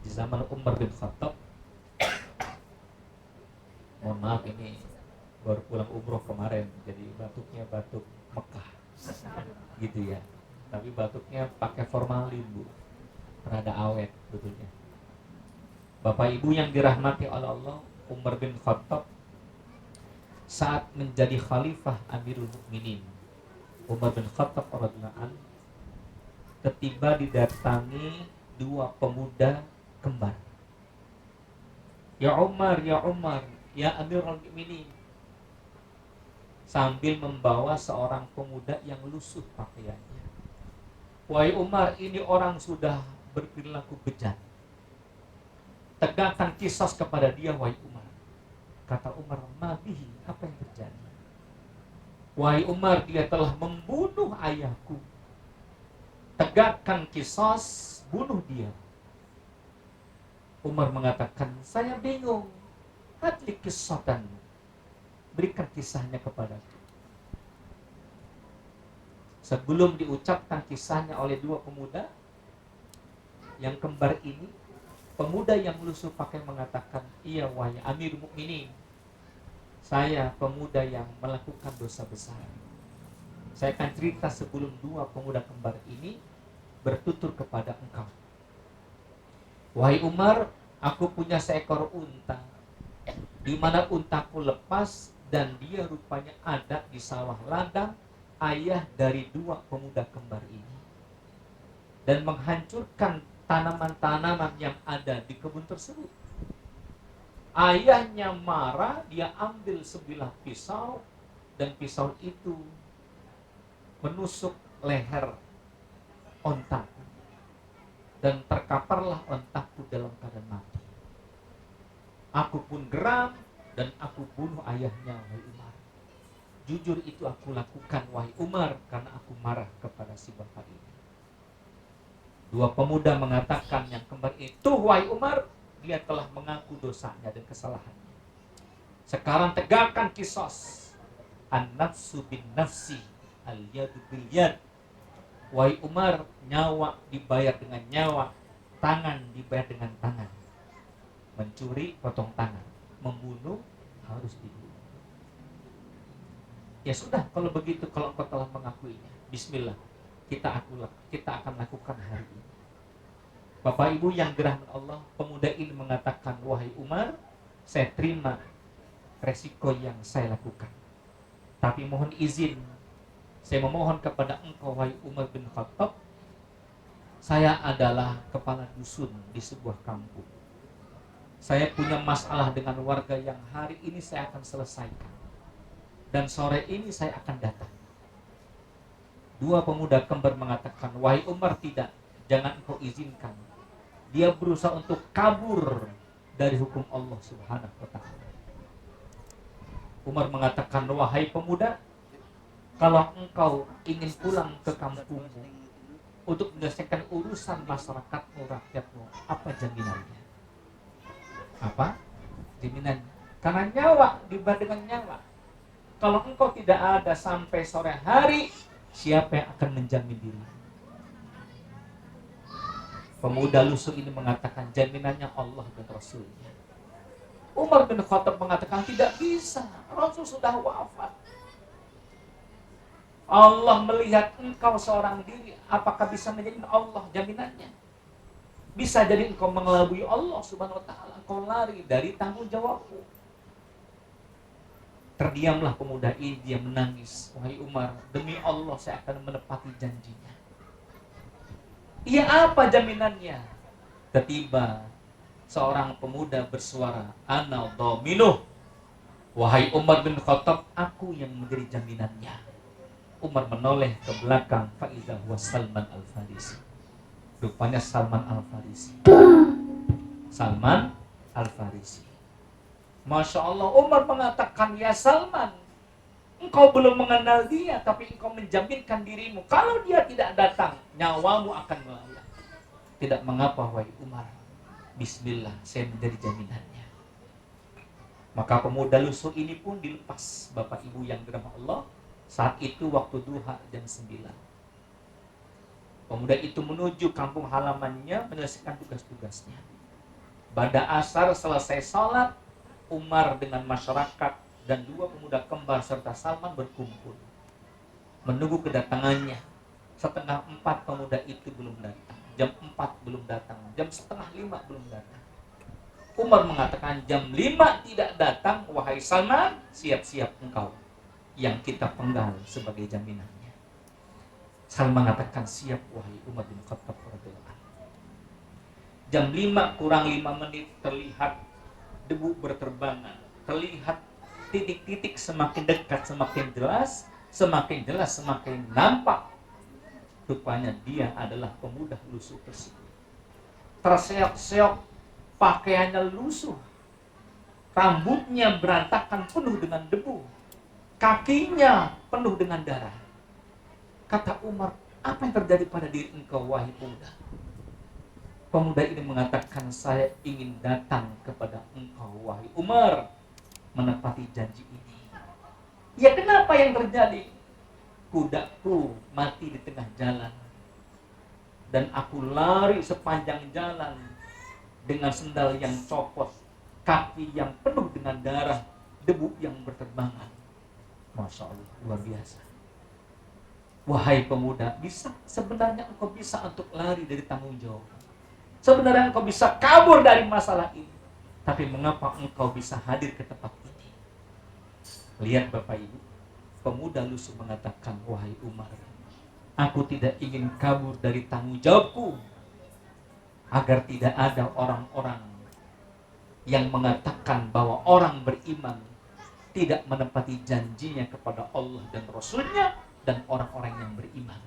di zaman Umar bin Khattab. Mohon maaf, ini baru pulang umroh kemarin, jadi batuknya batuk Mekah gitu ya. Tapi batuknya pakai formalin, Bu, rada awet betulnya. Bapak Ibu yang dirahmati oleh Allah, Umar bin Khattab saat menjadi khalifah Amirul Mukminin, Umar bin Khattab radhiyallahu anhu tiba didatangi dua pemuda kembar. Ya Umar, ya Amirul Mukminin, sambil membawa seorang pemuda yang lusuh pakaiannya. Wahai Umar, ini orang sudah berperilaku bejat. Tegakkan kisos kepada dia, wahai Umar. Kata Umar, "Mabihi, apa yang terjadi?" "Wahai Umar, dia telah membunuh ayahku." "Tegakkan kisos, bunuh dia." Umar mengatakan, "Saya bingung. Hadlik kisatan, berikan kisahnya kepadaku." Sebelum diucapkan kisahnya oleh dua pemuda yang kembar ini, pemuda yang lusuh pakai mengatakan, "Iya wahai Amir Mukminin, saya pemuda yang melakukan dosa besar. Saya akan cerita sebelum dua pemuda kembar ini bertutur kepada engkau. Wahai Umar, aku punya seekor unta, di mana untaku lepas dan dia rupanya ada di sawah ladang ayah dari dua pemuda kembar ini, dan menghancurkan tanaman-tanaman yang ada di kebun tersebut. Ayahnya marah, dia ambil sebilah pisau, dan pisau itu menusuk leher ontaku, dan terkaparlah ontaku dalam keadaan mati. Aku pun geram dan aku bunuh ayahnya, wahai Umar. Jujur itu aku lakukan, wahai Umar, karena aku marah kepada si bapak ini." Dua pemuda mengatakan yang kembar itu, "Wahai Umar, dia telah mengaku dosanya dan kesalahannya. Sekarang tegakkan kisos. An-nafsu bin nafsi, al-yadu bil yad." Wahai Umar, nyawa dibayar dengan nyawa, tangan dibayar dengan tangan. Mencuri potong tangan, membunuh harus dibunuh. Ya sudah, kalau begitu, kalau engkau telah mengakuinya, bismillah, kita akan lakukan hari ini. Bapak Ibu yang dirahmati Allah, pemuda ini mengatakan, "Wahai Umar, saya terima resiko yang saya lakukan. Tapi mohon izin, saya memohon kepada engkau, wahai Umar bin Khattab, saya adalah kepala dusun di sebuah kampung. Saya punya masalah dengan warga yang hari ini saya akan selesaikan, dan sore ini saya akan datang." Dua pemuda kembar mengatakan, "Wahai Umar, tidak, jangan engkau izinkan. Dia berusaha untuk kabur dari hukum Allah Subhanahu wa ta'ala." Umar mengatakan, "Wahai pemuda, kalau engkau ingin pulang ke kampungmu untuk menyelesaikan urusan masyarakatmu, rakyatmu, apa jaminannya?" Apa? Jaminan. Karena nyawa dibayar dengan nyawa. Kalau engkau tidak ada sampai sore hari, siapa yang akan menjamin diri? Pemuda lusuh ini mengatakan, jaminannya Allah dan Rasulnya. Umar bin Khattab mengatakan, tidak bisa, Rasul sudah wafat. Allah melihat engkau seorang diri, apakah bisa menjadi Allah jaminannya? Bisa jadi engkau mengelabui Allah Subhanahu wa ta'ala, engkau lari dari tanggung jawabmu. Terdiamlah pemuda ini, dia menangis. Wahai Umar, demi Allah saya akan menepati janjinya. Iya, apa jaminannya? Tiba-tiba seorang pemuda bersuara, "Ana dhaminuh." Wahai Umar bin Khattab, aku yang menjadi jaminannya. Umar menoleh ke belakang, faiza huwa Salman Al-Farisi. Rupanya Salman Al-Farisi. Salman Al-Farisi. Masya Allah, Umar mengatakan, "Ya Salman, engkau belum mengenal dia, tapi engkau menjaminkan dirimu. Kalau dia tidak datang, nyawamu akan melayang." Tidak mengapa, wahai Umar. Bismillah, saya menjadi jaminannya. Maka pemuda lusuh ini pun dilepas, Bapak Ibu yang dirahmati Allah. Saat itu waktu duha jam 9. Pemuda itu menuju kampung halamannya menyelesaikan tugas-tugasnya. Pada asar selesai sholat, Umar dengan masyarakat dan 2 pemuda kembar serta Salman berkumpul menunggu kedatangannya. Setengah 4 pemuda itu belum datang, jam 4 belum datang, jam setengah 5 belum datang. Umar mengatakan jam 5 tidak datang, wahai Salman, siap-siap engkau yang kita penggal sebagai jaminannya. Salman mengatakan siap wahai Umar bin Khattab radhiyallahu anhu. Jam 5 kurang 5 menit terlihat debu berterbangan, terlihat titik-titik semakin dekat semakin jelas semakin nampak. Rupanya dia adalah pemuda lusuh tersebut. Terseok-seok, pakaiannya lusuh, rambutnya berantakan penuh dengan debu, kakinya penuh dengan darah. Kata Umar, apa yang terjadi pada diri engkau wahai pemuda? Pemuda ini mengatakan, saya ingin datang kepada engkau wahai Umar, menepati janji ini. Ya kenapa yang terjadi? Kudaku mati di tengah jalan dan aku lari sepanjang jalan dengan sendal yang copot, kaki yang penuh dengan darah, debu yang berterbangan. Masya Allah, luar biasa. Wahai pemuda, sebenarnya engkau bisa untuk lari dari tanggung jawab. Sebenarnya engkau bisa kabur dari masalah ini. Tapi mengapa engkau bisa hadir ke tempat ini? Lihat Bapak Ibu, pemuda lusuh mengatakan, wahai Umar, aku tidak ingin kabur dari tanggung jawabku, agar tidak ada orang-orang yang mengatakan bahwa orang beriman tidak menepati janjinya kepada Allah dan Rasulnya dan orang-orang yang beriman.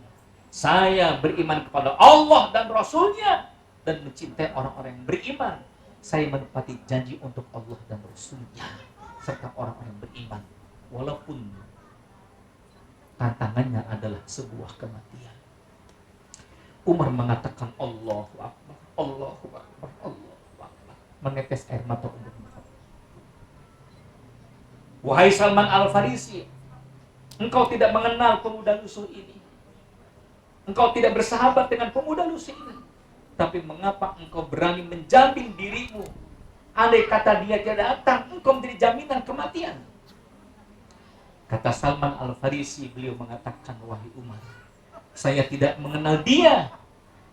Saya beriman kepada Allah dan Rasulnya dan mencintai orang-orang yang beriman. Saya menepati janji untuk Allah dan Rasulnya serta orang-orang yang beriman, walaupun tantangannya adalah sebuah kematian. Umar mengatakan Allahu Akbar, Allahu Akbar, Allahu Akbar, menetes air mata Umar. Wahai Salman Al-Farisi, engkau tidak mengenal pemuda lusuh ini. Engkau tidak bersahabat dengan pemuda lusuh ini. Tapi mengapa engkau berani menjamin dirimu? Andai kata dia tidak datang, engkau menjadi jaminan kematian. Kata Salman Al-Farisi, beliau mengatakan, wahai Umar, saya tidak mengenal dia,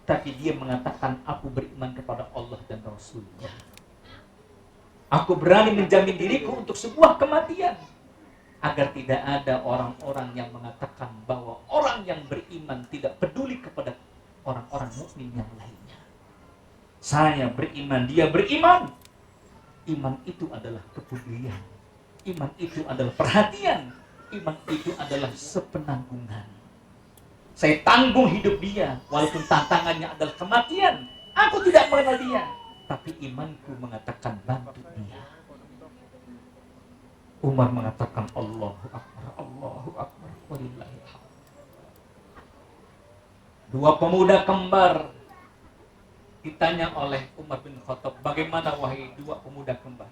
tapi dia mengatakan aku beriman kepada Allah dan Rasulnya. Aku berani menjamin diriku untuk sebuah kematian, agar tidak ada orang-orang yang mengatakan bahwa orang yang beriman tidak peduli kepada orang-orang mukmin yang lainnya. Saya beriman, dia beriman. Iman itu adalah kepedulian. Iman itu adalah perhatian. Iman itu adalah sepenanggungan. Saya tanggung hidup dia, walaupun tantangannya adalah kematian. Aku tidak mengenal dia, tapi imanku mengatakan bantu dia. Umar mengatakan Allahu Akbar, Allahu Akbar, walillahil hamd. 2 pemuda kembar ditanya oleh Umar bin Khattab, bagaimana wahai 2 pemuda kembar?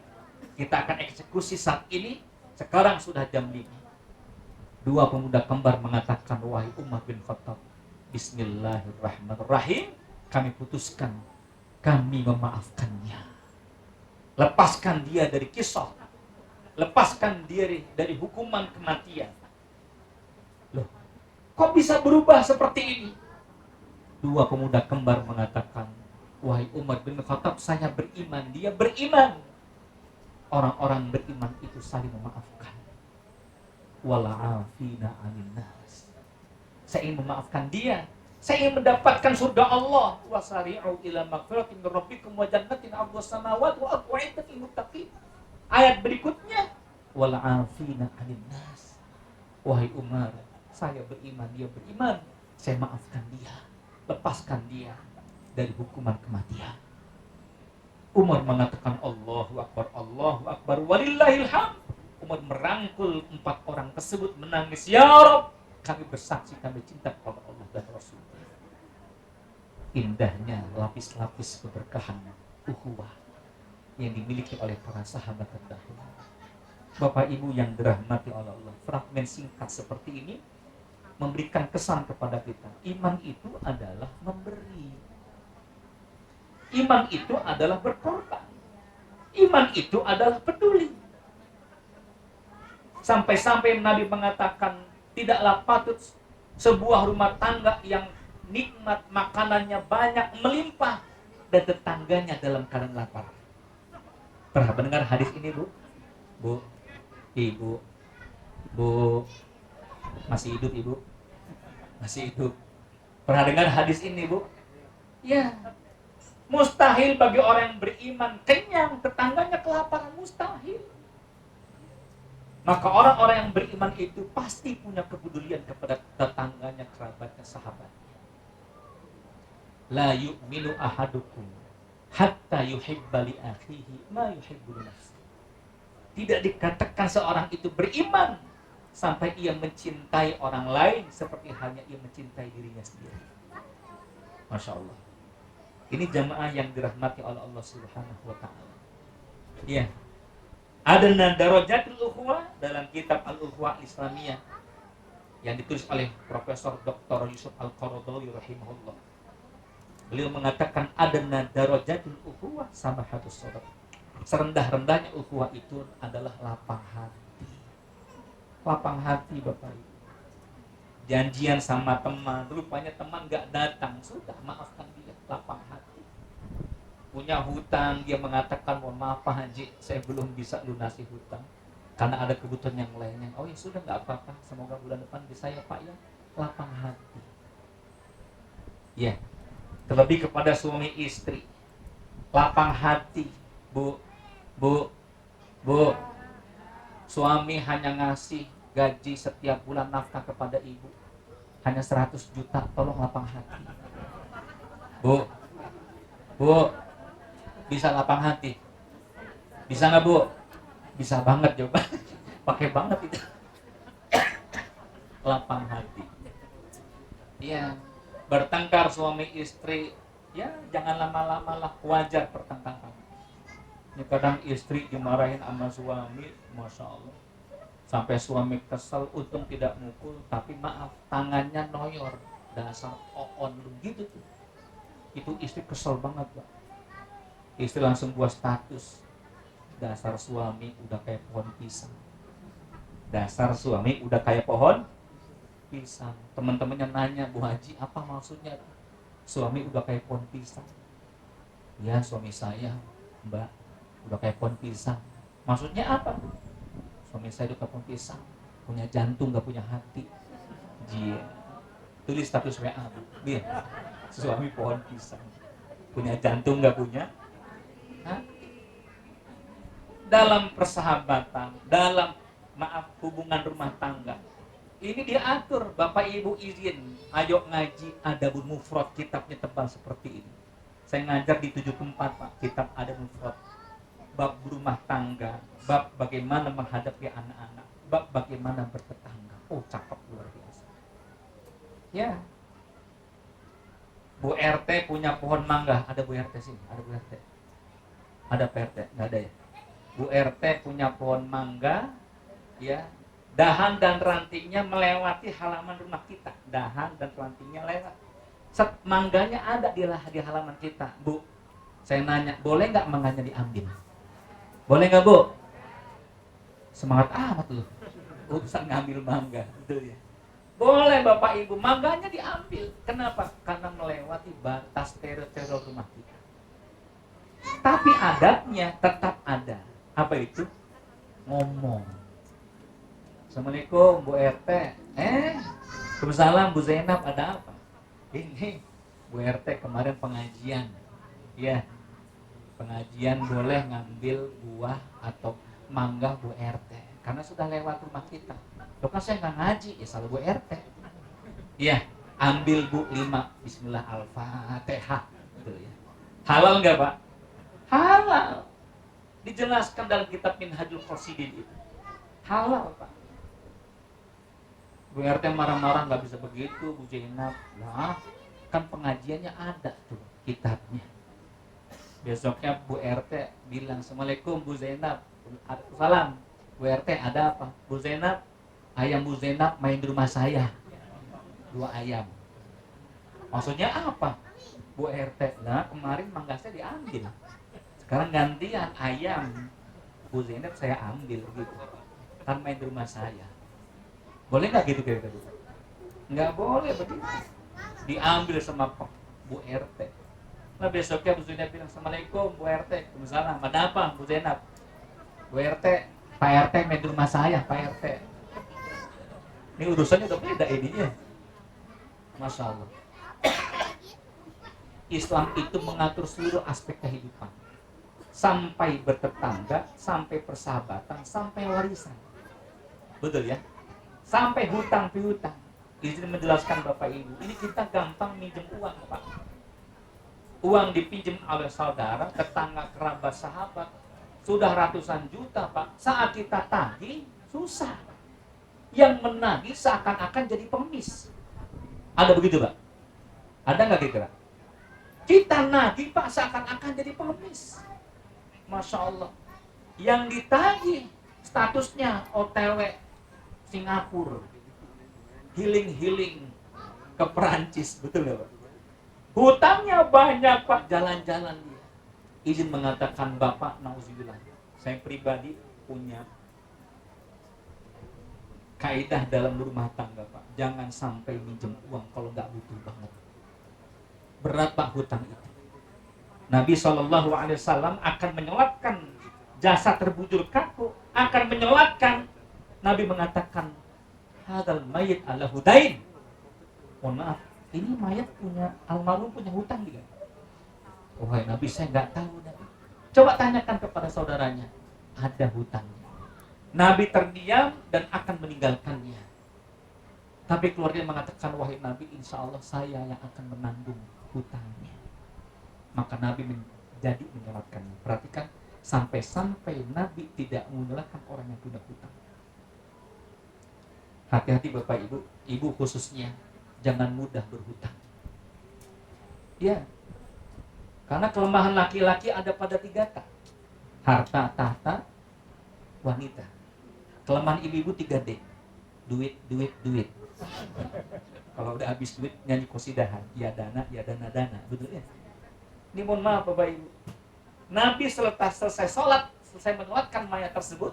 Kita akan eksekusi saat ini, sekarang sudah jam 5. 2 pemuda kembar mengatakan, wahai Umar bin Khattab, Bismillahirrahmanirrahim, kami putuskan, kami memaafkannya. Lepaskan dia dari kisah, lepaskan dia dari hukuman kematian. Loh, kok bisa berubah seperti ini? 2 pemuda kembar mengatakan, wahai Umar bin Khattab, saya beriman, dia beriman. Orang-orang beriman itu saling memaafkan. Wala'afina 'anil nas. Saya ingin memaafkan dia. Saya ingin mendapatkan surga Allah. Wasari'u ila maghfiratin min rabbikum wa jannatin 'arduha samawati wal ardu u'iddat lil muttaqin. Ayat berikutnya, wala'afina 'anil nas. Wahai Umar, saya beriman, dia beriman. Saya maafkan dia. Lepaskan dia dari hukuman kematian. Umar mengatakan Allahu Akbar, walillahil hamd. Umar merangkul 4 orang tersebut, menangis, ya Rabb, kami bersaksi kami cinta kepada Allah dan Rasulnya. Indahnya lapis-lapis keberkahan ukhuwah yang dimiliki oleh para sahabat terdahulu. Bapak Ibu yang dirahmati oleh Allah, fragmen singkat seperti ini memberikan kesan kepada kita. Iman itu adalah memberi. Iman itu adalah berkorban. Iman itu adalah peduli. Sampai-sampai Nabi mengatakan, tidaklah patut sebuah rumah tangga yang nikmat makanannya banyak melimpah dan tetangganya dalam keadaan lapar. Pernah mendengar hadis ini, Bu? Bu, Ibu, Bu, masih hidup Ibu? Masih hidup. Pernah dengar hadis ini, Bu? Ya. Mustahil bagi orang yang beriman kenyang, tetangganya kelaparan, mustahil. Maka orang-orang yang beriman itu pasti punya kepedulian kepada tetangganya, kerabatnya, sahabatnya. La yu'minu ahadukum hatta yuhibba li akhihi ma yuhibbu li nafsihi. Tidak dikatakan seorang itu beriman sampai ia mencintai orang lain seperti halnya ia mencintai dirinya sendiri. Masya Allah. Ini jamaah yang dirahmati oleh Allah Subhanahu wa ta'ala. Ya. Adana darajatul ukhuwah dalam kitab Al-Ukhuwah Islamiyah yang ditulis oleh Profesor Dr. Yusuf Al-Qaradawi rahimahullah. Beliau mengatakan adana darajatul ukhuwah samahatus sadaq. Serendah-rendahnya ukhuwah itu adalah lapang hati. Lapang hati Bapak Ibu. Janjian sama teman, rupanya teman gak datang, sudah maafkan dia, lapang hati. Punya hutang, dia mengatakan, mohon maaf Pak Haji, saya belum bisa lunasi hutang karena ada kebutuhan yang lainnya. Oh ya sudah, gak apa-apa, semoga bulan depan bisa ya Pak ya. Lapang hati. Ya, terlebih kepada suami istri, lapang hati. Bu, suami hanya ngasih gaji setiap bulan nafkah kepada ibu hanya 100 juta, tolong lapang hati. Bu, bisa lapang hati? Bisa nggak Bu? Bisa banget coba. Pakai banget itu. Lapang hati. Iya, bertengkar suami istri, ya jangan lama-lama lah, wajar pertengkaran. Ini kadang istri dimarahin sama suami, Masya Allah. Sampai suami kesel, untung tidak mukul, tapi maaf, tangannya noyor. Dasar oon lu gitu tuh. Itu istri kesel banget, Pak. Istri langsung buat status. Dasar suami udah kayak pohon pisang. Dasar suami udah kayak pohon pisang. Teman-temannya nanya, Bu Haji, apa maksudnya? Suami udah kayak pohon pisang. Ya, suami saya, Mbak, udah kayak pohon pisang. Maksudnya apa? Suami saya udah kayak pohon pisang, punya jantung gak punya hati. Jia. Tulis status WA, Bu. Dia, suami pohon pisang, punya jantung gak punya hati. Dalam persahabatan, dalam hubungan rumah tangga, ini diatur. Bapak Ibu izin, ayo ngaji Adabul Mufrad, kitabnya tebal seperti ini. Saya ngajar di 7 tempat, Pak, kitab Adabul Mufrad. Bab berumah tangga, bab bagaimana menghadapi anak-anak, bab bagaimana bertetangga. Oh, cakep luar biasa. Ya. Bu RT punya pohon mangga. Ada Bu RT sini? Ada Bu RT? Ada Pak RT? Nggak ada ya? Bu RT punya pohon mangga, ya. Dahan dan rantingnya melewati halaman rumah kita. Dahan dan rantingnya lewat. Mangganya ada di halaman kita. Bu, saya nanya, boleh nggak mangganya diambil? Boleh nggak Bu? Semangat amat lu. Urusan ngambil mangga, betul ya? Boleh Bapak Ibu, mangganya diambil. Kenapa? Karena melewati batas teritori rumah kita. Tapi adabnya tetap ada. Apa itu? Ngomong. Assalamualaikum Bu RT. Waalaikumsalam Bu Zainab, ada apa? Ini Bu RT kemarin pengajian. Ya. Pengajian boleh ngambil buah atau mangga Bu RT karena sudah lewat rumah kita. Loh kan saya nggak ngaji, ya salah Bu RT. Iya, ambil Bu 5. Bismillah Al-Fatihah. Betul ya. Halal nggak Pak? Halal. Dijelaskan dalam kitab Minhajul Qasidin itu. Halal Pak. Bu RT marah-marah nggak bisa begitu Bu Zainab. Lah, kan pengajiannya ada tuh kitabnya. Besoknya Bu RT bilang, Assalamualaikum Bu Zainab. Salam Bu RT, ada apa? Bu Zainab, ayam Bu Zainab main di rumah saya, 2 ayam. Maksudnya apa? Bu RT, nah kemarin manggasnya diambil, sekarang gantian ayam Bu Zainab saya ambil gitu, kan main di rumah saya. Boleh nggak gitu kira-kira? Nggak boleh begitu, diambil sama Bu RT. Nah besoknya Bu Zainab bilang, Assalamualaikum Bu RT. Waalaikumsalam, ada apa Bu Zainab? Bu RT, Pak RT main di rumah saya, Pak RT. Ini urusannya udah beda ininya. Masya Allah. Islam itu mengatur seluruh aspek kehidupan, sampai bertetangga, sampai persahabatan, sampai warisan. Betul ya? Sampai hutang piutang. Izin menjelaskan Bapak Ibu, ini kita gampang minjem uang Pak. Uang dipinjam oleh saudara, tetangga, kerabat, sahabat, sudah ratusan juta Pak. Saat kita tagih, susah. Yang menagih seakan-akan jadi pengemis. Ada begitu Pak? Ada nggak kira-kira? Kita nagih Pak seakan-akan jadi pengemis. Masya Allah. Yang ditagih statusnya OTW Singapura, healing ke Perancis, betul nggak Pak? Hutangnya banyak Pak, jalan-jalan dia. Izin mengatakan Bapak, nauzubillah, saya pribadi punya kaidah dalam rumah tangga Pak, jangan sampai minjem uang kalau nggak butuh banget. Berat Pak hutang itu. Nabi SAW akan menyolatkan jasa terbujur kaku, akan menyolatkan. Nabi mengatakan, hadal mayit ala hudain. Mohon maaf, ini mayat punya, almarhum punya hutang juga. Wahai Nabi, saya nggak tahu Nabi. Coba tanyakan kepada saudaranya, ada hutangnya. Nabi terdiam dan akan meninggalkannya. Tapi keluarga mengatakan, wahai Nabi, insya Allah saya yang akan menanggung hutangnya. Maka Nabi menjadi menyolatkannya. Perhatikan, sampai-sampai Nabi tidak menyolatkan orang yang punya hutang. Hati-hati Bapak Ibu, Ibu khususnya, jangan mudah berhutang. Ya, karena kelemahan laki-laki ada pada 3 harta, tahta, wanita. Kelemahan ibu-ibu 3D. Duit. Kalau udah habis duit, nyanyi qosidahan. Ya dana, dana. Betul ya? Ini mohon maaf Bapak Ibu. Nabi selesai sholat, selesai menyolatkan mayat tersebut,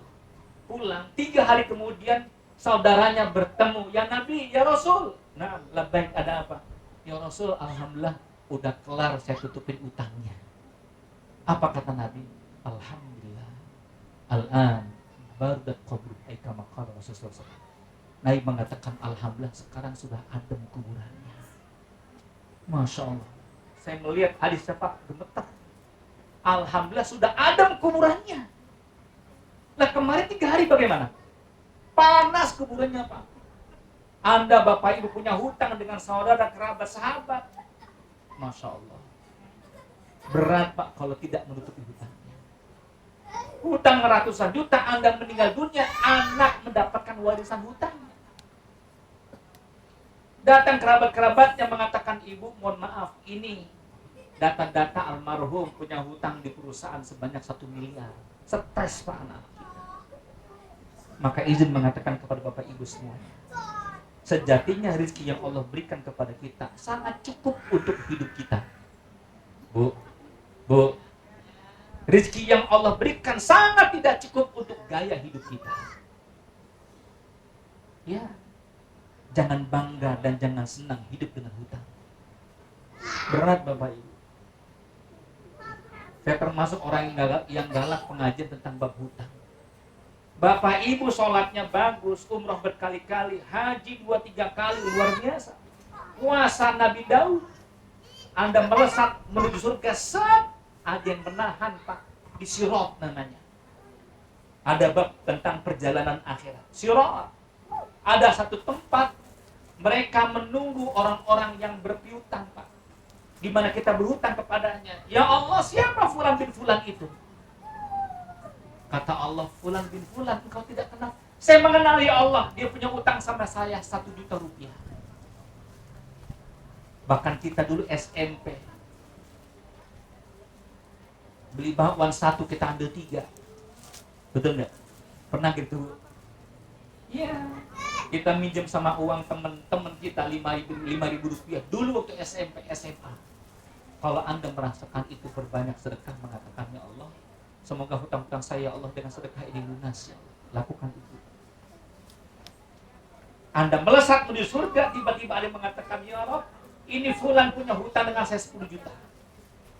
pulang. 3 hari kemudian, saudaranya bertemu. Ya Nabi, ya Rasul. Nah, labbaik, ada apa? Ya Rasul, alhamdulillah, udah kelar saya tutupin utangnya. Apa kata Nabi? Alhamdulillah. Al-an bardat qabru kama qala Rasulullah. Nabi mengatakan alhamdulillah sekarang sudah adem kuburannya. Masya Allah. Saya melihat hadisnya Pak, gemetar. Alhamdulillah sudah adem kuburannya. Nah kemarin 3 hari bagaimana? Panas kuburannya Pak. Anda Bapak Ibu punya hutang dengan saudara, kerabat, sahabat. Masya Allah. Berat Pak kalau tidak menutupi hutangnya. Hutang ratusan juta, Anda meninggal dunia, anak mendapatkan warisan hutangnya. Datang kerabat-kerabatnya mengatakan, ibu mohon maaf, ini data-data almarhum punya hutang di perusahaan sebanyak 1 miliar. Stres Pak anak kita. Maka izin mengatakan kepada Bapak Ibu semuanya, sejatinya rezeki yang Allah berikan kepada kita sangat cukup untuk hidup kita. Bu, rezeki yang Allah berikan sangat tidak cukup untuk gaya hidup kita. Ya, jangan bangga dan jangan senang hidup dengan hutang. Berat Bapak Ibu. Saya termasuk orang yang galak pengajian tentang bab hutang. Bapak Ibu sholatnya bagus, umroh berkali-kali, haji 2-3 kali, luar biasa. Puasa Nabi Daud, Anda melesat menuju surga, ada yang menahan Pak, di Sirat namanya. Ada bab tentang perjalanan akhirat. Sirat, ada satu tempat mereka menunggu orang-orang yang berpiutang Pak. Di mana kita berhutang kepadanya. Ya Allah, siapa Fulan bin Fulan itu? Kata Allah, Fulan bin Fulan, engkau tidak kenal. Saya mengenal ya Allah, dia punya utang sama saya 1 juta rupiah. Bahkan kita dulu SMP, Beli bakwan 1 kita ambil 3. Betul nggak? Pernah gitu? Iya. Kita minjem sama uang temen kita 5.000 rupiah dulu waktu SMP SMA. Kalau Anda merasakan itu berbanyak sedekah, mengatakan ya Allah, semoga hutang-hutang saya ya Allah dengan sedekah ini lunas ya Allah. Lakukan itu. Anda melesat menuju surga, tiba-tiba ada yang mengatakan ya Allah, ini fulan punya hutang dengan saya 10 juta.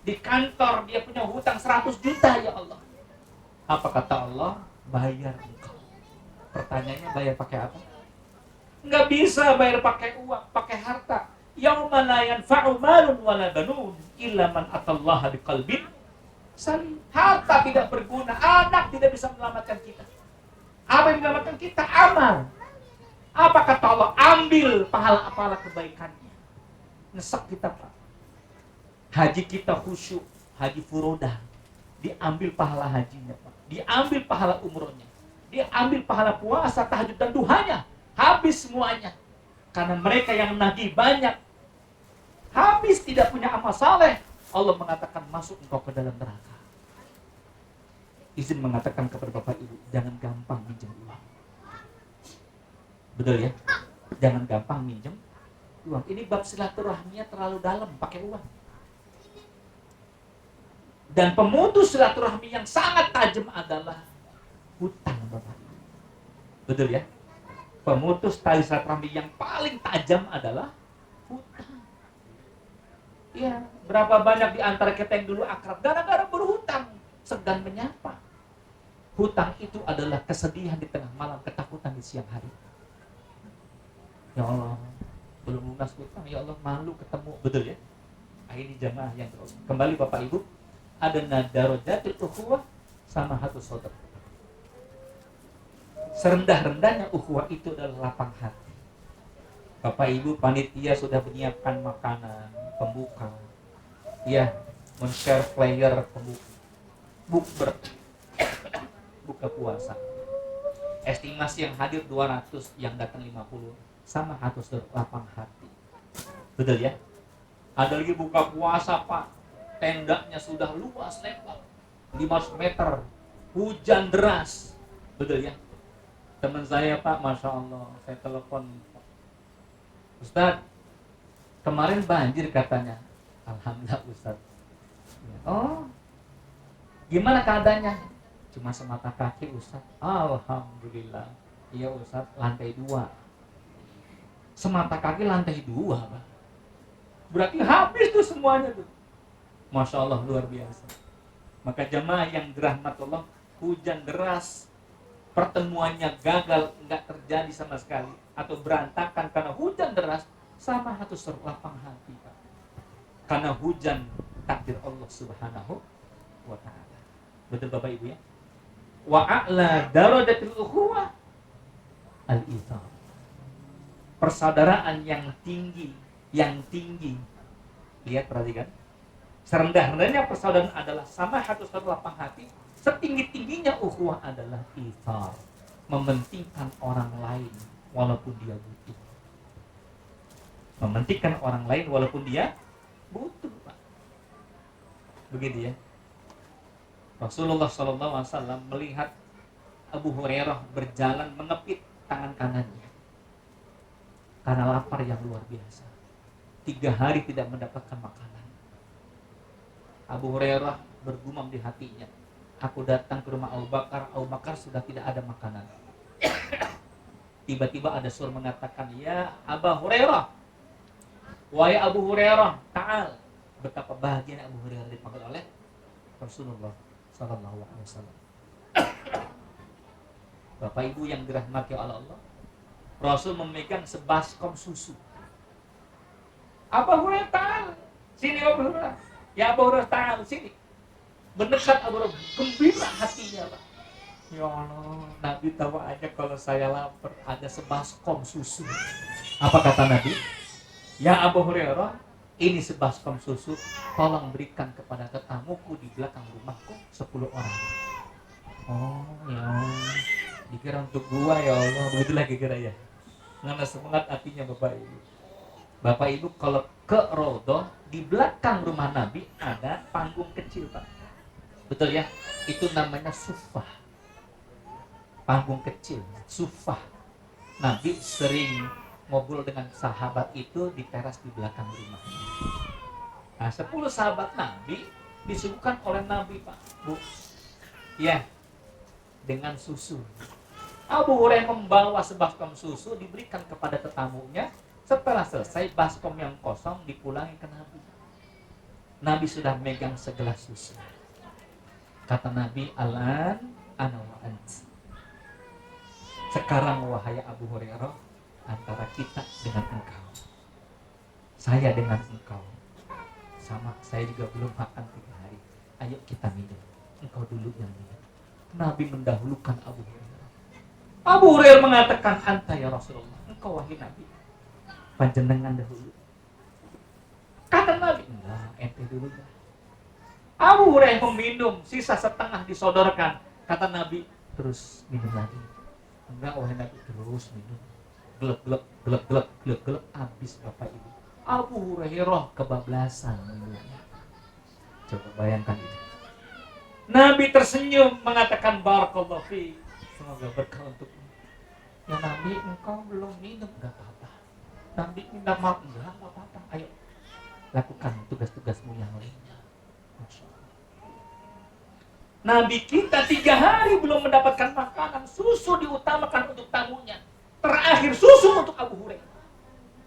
Di kantor dia punya hutang 100 juta ya Allah. Apa kata Allah? Bayar engkau. Pertanyaannya bayar pakai apa? Nggak bisa bayar pakai uang, pakai harta. Yauma la yanfa'u malun wala banun illa man atallaha biqalbin salim. Harta tidak berguna, anak tidak bisa menyelamatkan kita. Apa yang menyelamatkan kita? Amal. Apa kata Allah? Ambil pahala-pahala kebaikannya. Nesek kita, Pak. Haji kita khusyuk, haji furodah. Diambil pahala hajinya, Pak. Diambil pahala umrohnya. Diambil pahala puasa, tahajud dan duhanya. Habis semuanya. Karena mereka yang nagih banyak. Habis tidak punya amal saleh. Allah mengatakan masuk engkau ke dalam neraka. Izin mengatakan kepada Bapak Ibu, jangan gampang minjem uang. Betul ya? Jangan gampang minjem uang. Ini bab silaturahminya terlalu dalam, pakai uang. Dan pemutus silaturahmi yang sangat tajam adalah hutang, Bapak Ibu. Betul ya? Pemutus tali silaturahmi yang paling tajam adalah hutang. Ya, berapa banyak di antara kita yang dulu akrab gara-gara berhutang, segan menyapa. Hutang itu adalah kesedihan di tengah malam, ketakutan di siang hari. Ya Allah, belum lunas hutang, ya Allah malu ketemu, betul ya? Ini jamaah yang terus. Kembali Bapak Ibu, ada nadarajatul ukhuwah sama hatu saudara. Serendah-rendahnya ukhuwah itu adalah lapang hati. Bapak Ibu panitia sudah menyiapkan makanan pembuka, ya, men-share flyer pembuka, bukber, buka puasa. Estimasi yang hadir 200, yang datang 50, sama harus lapang hati. Betul ya? Ada lagi buka puasa, Pak. Tendanya sudah luas lebar, 500 meter, hujan deras. Betul ya? Teman saya, Pak, Masya Allah, saya telepon, Ustadz, kemarin banjir katanya. Alhamdulillah Ustaz. Oh, gimana keadaannya? Cuma semata kaki Ustaz. Alhamdulillah. Iya Ustaz, lantai 2. Semata kaki lantai 2, Pak. Berarti habis tuh semuanya tuh. Masya Allah, luar biasa. Maka jemaah yang dirahmati Allah, hujan deras, pertemuannya gagal, nggak terjadi sama sekali, atau berantakan karena hujan deras, sama harus terlapang hati, Pak. Karena hujan takdir Allah Subhanahu wa ta'ala. Betul Bapak Ibu ya? Wa a'la darajatil ukhuwah al-ithar. Persaudaraan yang tinggi, lihat, perhatikan. Serendah-rendahnya persaudaraan adalah sama harus terlapang hati. Setinggi-tingginya ukhuwah adalah ithar, mementingkan orang lain walaupun dia butuh. Mementingkan orang lain walaupun dia butuh, Pak. Begitu ya. Rasulullah SAW melihat Abu Hurairah berjalan mengepit tangan kanannya karena lapar yang luar biasa. 3 hari tidak mendapatkan makanan. Abu Hurairah bergumam di hatinya, aku datang ke rumah Abu Bakar sudah tidak ada makanan. Tiba-tiba ada suara mengatakan, ya Abu Hurairah, wahai Abu Hurairah, ta'al. Betapa bahagianya Abu Hurairah dipanggil oleh Rasulullah Sallallahu Alaihi Wasallam. Bapak Ibu yang dirahmati oleh Allah, Rasul memegang sebaskom susu. Abu Hurairah, ta'al. Sini Abu Hurairah. Ya Abu Hurairah, ta'al, sini. Mendekat Abu Hurairah, gembira hatinya, Pak. Ya Allah, Nabi tahu aja kalau saya lapar, ada sebaskom susu. Apa kata Nabi? Ya Abu Hurairah, ini sebaskom susu, tolong berikan kepada tetamuku di belakang rumahku 10 orang. Oh ya Allah, dikira untuk gua ya Allah, begitulah kira ya. Karena semangat hatinya Bapak Ibu. Bapak Ibu kalau ke Raudhah, di belakang rumah Nabi ada panggung kecil, Pak. Betul ya? Itu namanya sufah. Panggung kecil, sufah. Nabi sering ngobrol dengan sahabat itu di teras di belakang rumah. Nah, 10 sahabat Nabi disuguhkan oleh Nabi, Pak, Bu. Ya, dengan susu. Abu Hurairah membawa sebaskom susu diberikan kepada tetamunya. Setelah selesai, baskom yang kosong dipulangi ke Nabi. Nabi sudah megang segelas susu. Kata Nabi, Alan ana wa ant. Sekarang wahai Abu Hurairah, antara kita dengan engkau, saya dengan engkau, sama, saya juga belum makan 3 hari. Ayo kita minum. Engkau dulu yang minum. Nabi mendahulukan Abu Hurairah. Abu Hurairah mengatakan, anta ya Rasulullah, engkau wahai Nabi, panjenengan dahulu. Kata Nabi, enggak, ente dulu dah. Abu Hurairah meminum, sisa setengah disodorkan. Kata Nabi, terus minum lagi. Enggak, wahai Nabi, terus minum. Gelek, habis Bapak Ibu. Abu Hurairah kebablasan minumnya. Coba bayangkan itu. Nabi tersenyum mengatakan barakallahu fi. Semoga berkah untukmu. Ya Nabi, engkau belum minum, enggak apa-apa. Nabi minta maaf, enggak apa-apa. Ayo, lakukan tugas-tugasmu yang lainnya. Masya Allah. Nabi kita 3 hari belum mendapatkan makanan. Susu diutamakan untuk tamunya. Terakhir susu untuk Abu Hurairah.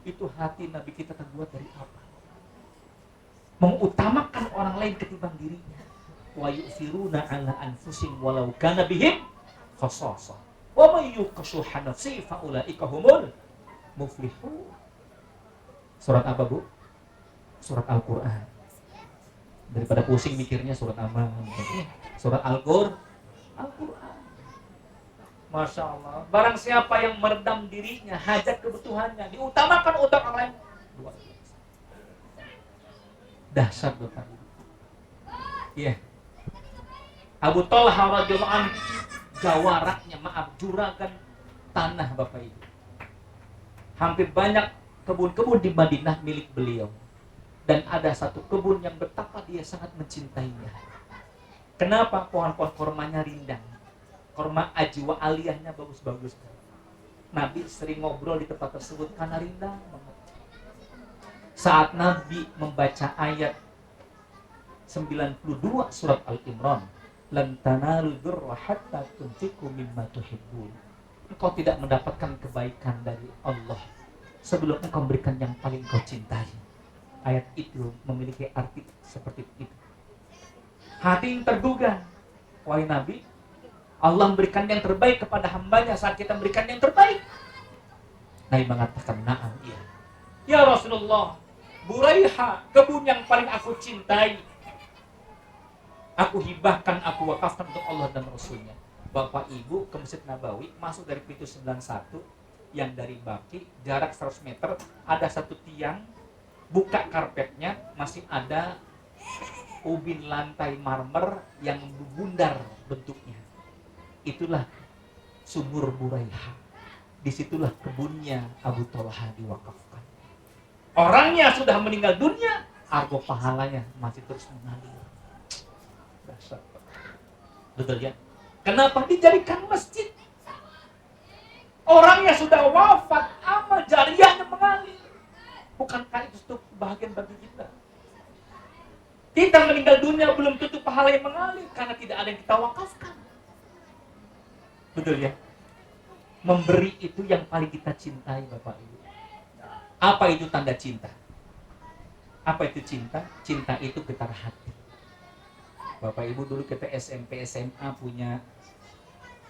Itu hati Nabi kita terbuat dari apa? Mengutamakan orang lain ketimbang dirinya. Wa yu'thiruna ala anfusihim walau kana bihim khasasah. Wa may yuqashuha nafsihi fa ulaika humul muflihun. Surat apa, Bu? Surat Al-Qur'an. Daripada pusing mikirnya surat apa? Surat Al-Qur'an. Masya Allah. Barang siapa yang meredam dirinya, hajat kebutuhannya, diutamakan untuk orang lain, luar biasa. Dahsyat Bapak Ibu. Iya. Abu Talha radhiyallahu anhu, jawaraknya, juragan tanah Bapak Ibu. Hampir banyak kebun-kebun di Madinah milik beliau. Dan ada satu kebun yang betapa dia sangat mencintainya. Kenapa? Pohon-pohon kormanya rindang. Korma ajwa aliyahnya bagus-bagus. Nabi sering ngobrol di tempat tersebut karena rindang banget. Saat Nabi membaca ayat 92 surat Al-Imran, lan tanalu birra hatta tunfiqu mimma tuhibbun. Engkau tidak mendapatkan kebaikan dari Allah sebelum engkau memberikan yang paling kau cintai. Ayat itu memiliki arti seperti itu. Hati yang tergugah, wahai Nabi, Allah memberikan yang terbaik kepada hambanya saat kita memberikan yang terbaik. Nabi mengatakan, na'am, iya. Ya Rasulullah, Buraiha, kebun yang paling aku cintai, aku hibahkan, aku wakafkan untuk Allah dan Rasulnya. Bapak Ibu ke Masjid Nabawi, masuk dari pintu 91, yang dari Baki, jarak 100 meter, ada satu tiang, buka karpetnya, masih ada ubin lantai marmer yang bundar bentuknya. Itulah sumur Buraiha. Disitulah kebunnya Abu Talha diwakafkan. Orangnya sudah meninggal dunia, argo pahalanya masih terus mengalir. Dasar. Betul ya? Kenapa dijadikan masjid? Orangnya sudah wafat, amal jariyahnya mengalir. Bukankah itu untuk bahagian bagi kita? Kita meninggal dunia belum tentu pahala yang mengalir karena tidak ada yang kita wakafkan. Betul ya? Memberi itu yang paling kita cintai Bapak Ibu. Apa itu tanda cinta? Apa itu cinta? Cinta itu getar hati. Bapak Ibu dulu kita SMP, SMA punya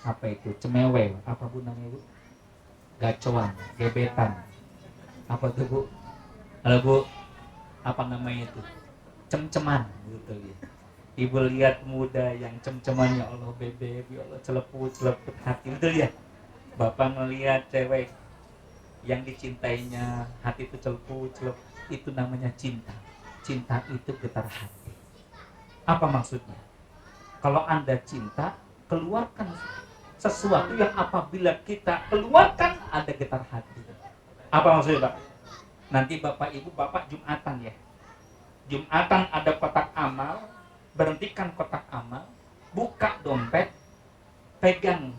apa itu? Cemewe, apa Bu namanya Bu? Gacoan, gebetan. Apa tuh Bu? Halo Bu, apa namanya itu? Cem-ceman, betul ya. Ibu lihat muda yang cem-cemannya, Allah bebek, ya Allah celeput hati, betul ya. Bapak ngelihat cewek yang dicintainya, hati itu celeput, itu namanya cinta. Cinta itu getar hati. Apa maksudnya? Kalau Anda cinta, keluarkan sesuatu yang apabila kita keluarkan ada getar hati. Apa maksudnya Pak? Nanti Bapak Ibu, Bapak Jumatan ya. Jumatan ada kotak amal, berhentikan kotak amal, buka dompet, pegang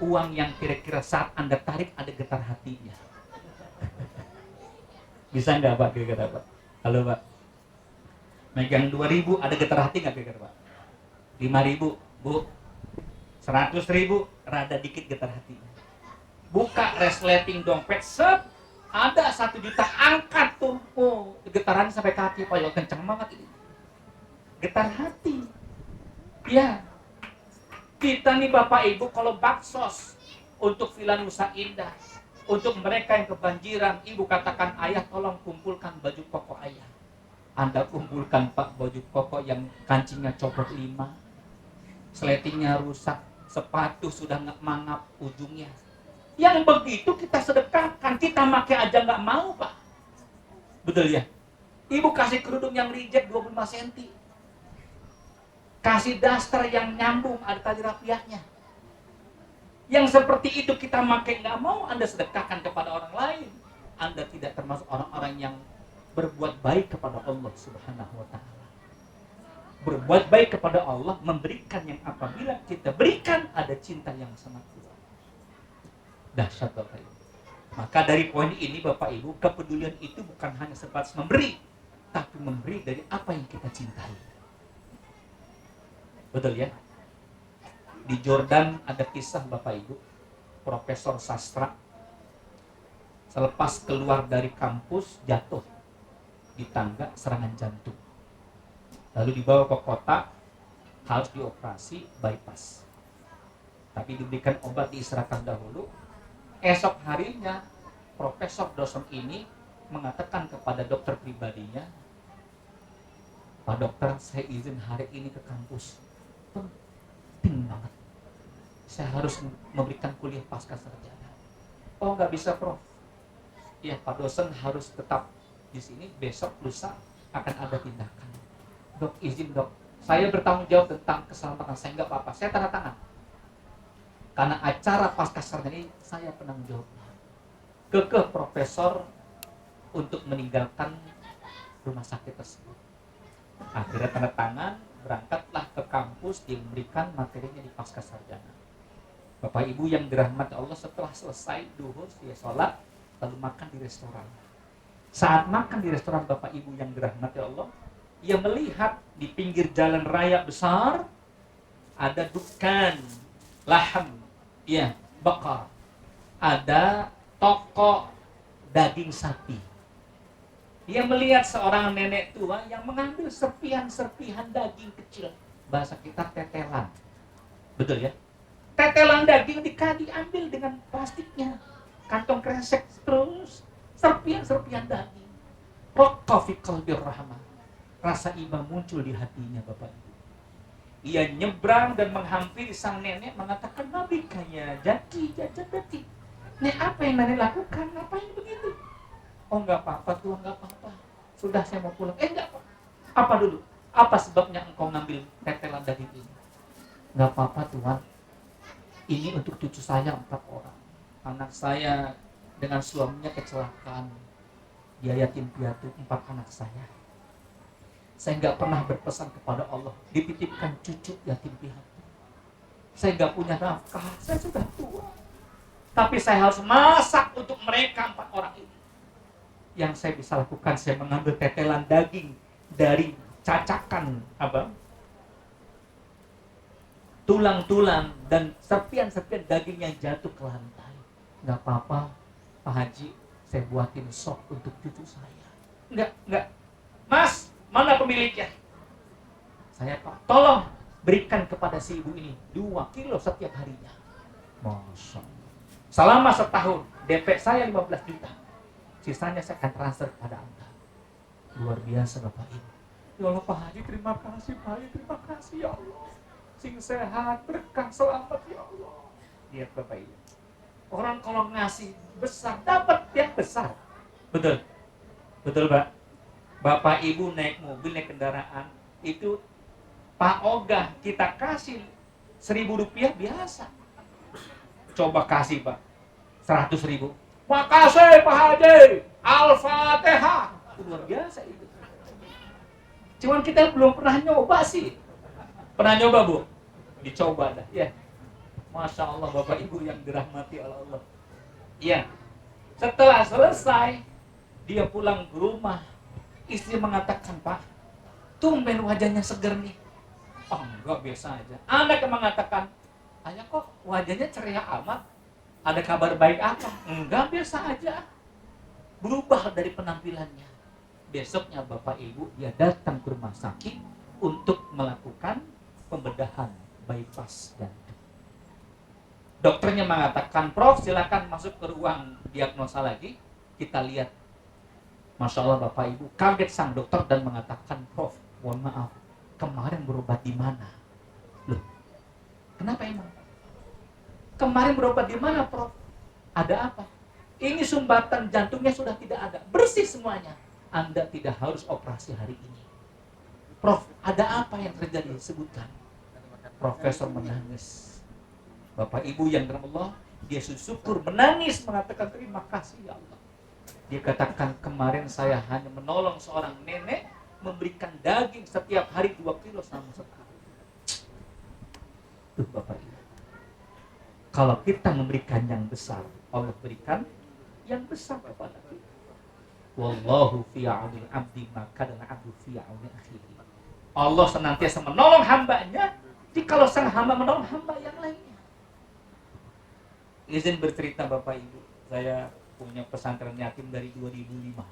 uang yang kira-kira saat Anda tarik ada getar hatinya. Bisa nggak Pak kira-kira Pak? Halo Pak. Megang 2.000 ada getar hati nggak kira-kira Pak? 5.000, Bu. 100.000 rada dikit getar hatinya. Buka resleting dompet, set, ada 1 juta, angkat tuh. Oh, getarannya sampai kaki Pak, ya kenceng banget ini. Getar hati. Ya. Kita nih Bapak Ibu kalau baksos untuk Villa Nusa Indah, untuk mereka yang kebanjiran, Ibu katakan, ayah tolong kumpulkan baju koko ayah. Anda kumpulkan Pak baju koko yang kancingnya copot 5, sletingnya rusak, sepatu sudah nggak mangap ujungnya. Yang begitu kita sedekahkan, kita pakai aja nggak mau Pak. Betul ya? Ibu kasih kerudung yang reject 25 cm. Kasih daster yang nyambung, ada tali rapiahnya. Yang seperti itu kita pakai nggak mau, Anda sedekahkan kepada orang lain. Anda tidak termasuk orang-orang yang berbuat baik kepada Allah Subhanahu wa Ta'ala. Berbuat baik kepada Allah, memberikan yang apabila kita berikan ada cinta yang sangat kuat. Dahsyat Bapak Ibu. Maka dari poin ini Bapak Ibu, kepedulian itu bukan hanya sebatas memberi, tapi memberi dari apa yang kita cintai. Betul ya? Di Jordan ada kisah Bapak Ibu, profesor sastra selepas keluar dari kampus jatuh di tangga serangan jantung. Lalu dibawa ke kota, harus dioperasi bypass. Tapi diberikan obat, diistirahatkan dahulu. Esok harinya profesor dosen ini mengatakan kepada dokter pribadinya, Pak dokter, saya izin hari ini ke kampus. Penting banget. Saya harus memberikan kuliah pasca sarjana. Oh nggak bisa Prof. Ya Pak dosen harus tetap di sini, besok lusa akan ada tindakan. Dok izin dok, saya bertanggung jawab tentang keselamatan saya, nggak apa-apa, saya tanda tangan. Karena acara pasca sarjana ini saya penanggung jawab. Kekeh profesor untuk meninggalkan rumah sakit tersebut. Akhirnya tanda tangan, berangkatlah ke kampus, dia memberikan materinya di pasca sarjana. Bapak Ibu yang dirahmati Allah, setelah selesai duhur dia sholat, lalu makan di restoran. Saat makan di restoran Bapak Ibu yang dirahmati Allah, ia melihat di pinggir jalan raya besar ada dukan laham, ya bakar, ada toko daging sapi. Dia melihat seorang nenek tua yang mengambil serpihan-serpihan daging kecil, bahasa kita tetelan, betul ya? Tetelan daging diambil dengan plastiknya, kantong kresek, terus serpihan-serpihan daging. Raqqa fi qalbir rahmah. Rasa iba muncul di hatinya Bapak Ibu. Ia nyebrang dan menghampiri sang nenek, mengatakan, Nabi kaya jadi. Nek apa yang nenek lakukan? Ngapain begitu? Oh enggak apa-apa Tuhan, enggak apa-apa. Sudah saya mau pulang. Enggak apa. Apa dulu? Apa sebabnya engkau ngambil tetelan daging ini? Enggak apa-apa Tuhan. Ini untuk cucu saya 4 orang. Anak saya dengan suaminya kecelakaan. Dia yatim piatu 4 anak saya. Saya nggak pernah berpesan kepada Allah dititipkan cucu yatim piatu. Saya nggak punya nafkah, saya sudah tua. Tapi saya harus masak untuk mereka 4 orang ini. Yang saya bisa lakukan, saya mengambil tetelan daging dari cacakan tulang-tulang dan serpihan-serpihan daging yang jatuh ke lantai. Nggak apa-apa Pak Haji, saya buatin sop untuk cucu saya. Enggak. Mas, mana pemiliknya? Saya Pak, tolong berikan kepada si ibu ini 2 kilo setiap harinya. Masya Allah. Selama setahun, DP saya 15 juta. Sisanya saya akan transfer kepada Anda. Luar biasa Bapak Ibu. Ya Allah Pak Haji, terima kasih Pak Haji, terima kasih ya Allah. Sing sehat, berkah, selamat ya Allah. Lihat Bapak Ibu. Orang kalau ngasih besar, dapat yang besar. Betul? Betul Pak? Bapak Ibu naik mobil, naik kendaraan, itu Pak Ogah kita kasih 1.000 rupiah biasa. Coba kasih Pak 100.000. Makasih Pak Haji, Al-Fatihah. Itu luar biasa itu. Cuman kita belum pernah nyoba sih. Pernah nyoba Bu? Dicoba dah. Ya. Masya Allah Bapak Ibu yang dirahmati oleh Allah. Iya. Setelah selesai, dia pulang ke rumah. Istri mengatakan, Pak, tumben wajahnya seger nih. Oh enggak, biasa aja. Anak yang mengatakan, ayah kok wajahnya ceria amat? Ada kabar baik apa? Enggak, biasa aja. Berubah dari penampilannya. Besoknya Bapak Ibu dia datang ke rumah sakit untuk melakukan pembedahan bypass jantung. Dokternya mengatakan, Prof silakan masuk ke ruang diagnosa lagi. Kita lihat. Masya Allah Bapak Ibu, kaget sang dokter dan mengatakan, Prof, mohon maaf, kemarin berobat di mana? Loh, kenapa emang? Kemarin berobat di mana, Prof? Ada apa? Ini sumbatan jantungnya sudah tidak ada, bersih semuanya. Anda tidak harus operasi hari ini. Prof, ada apa yang terjadi? Sebutkan. Profesor menangis. Bapak Ibu yang dirahmati Allah, dia syukur, menangis, mengatakan terima kasih ya Allah. Dia katakan, kemarin saya hanya menolong seorang nenek memberikan daging setiap hari 2 kilo selama setahun. Tuh Bapak Ibu, kalau kita memberikan yang besar, Allah berikan yang besar kepada kita. Wallahu fi aunil abdi maka dan abdu fi auni akhihi. Allah senantiasa menolong hambanya jikalau sang hamba menolong hamba yang lainnya. Izin bercerita Bapak Ibu, saya punya pesantren yatim dari 2005.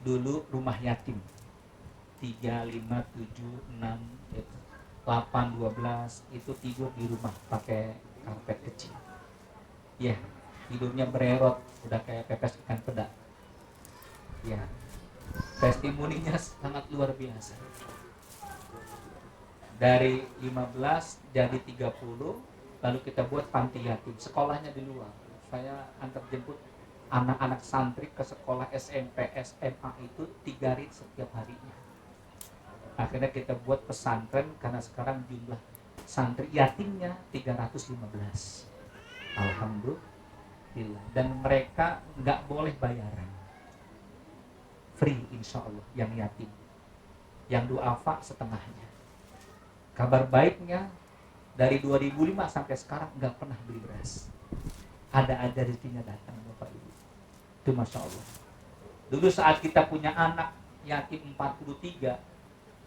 Dulu rumah yatim 3, 5, 7, 6, 8, 12 itu tidur di rumah pakai karpet kecil. Ya, tidurnya bererot, udah kayak pepes ikan peda. Ya, testimoninya sangat luar biasa. Dari 15 jadi 30, lalu kita buat panti yatim, sekolahnya di luar. Saya antar jemput anak-anak santri ke sekolah SMP, SMA itu 3 rit setiap harinya. Akhirnya kita buat pesantren karena sekarang jumlah santri yatimnya 315. Alhamdulillah. Dan mereka nggak boleh bayaran, free insya Allah yang yatim. Yang duafa setengahnya. Kabar baiknya dari 2005 sampai sekarang nggak pernah beli beras. Ada rezekinya datang Bapak Ibu. Itu Masya Allah. Dulu saat kita punya anak yatim 43,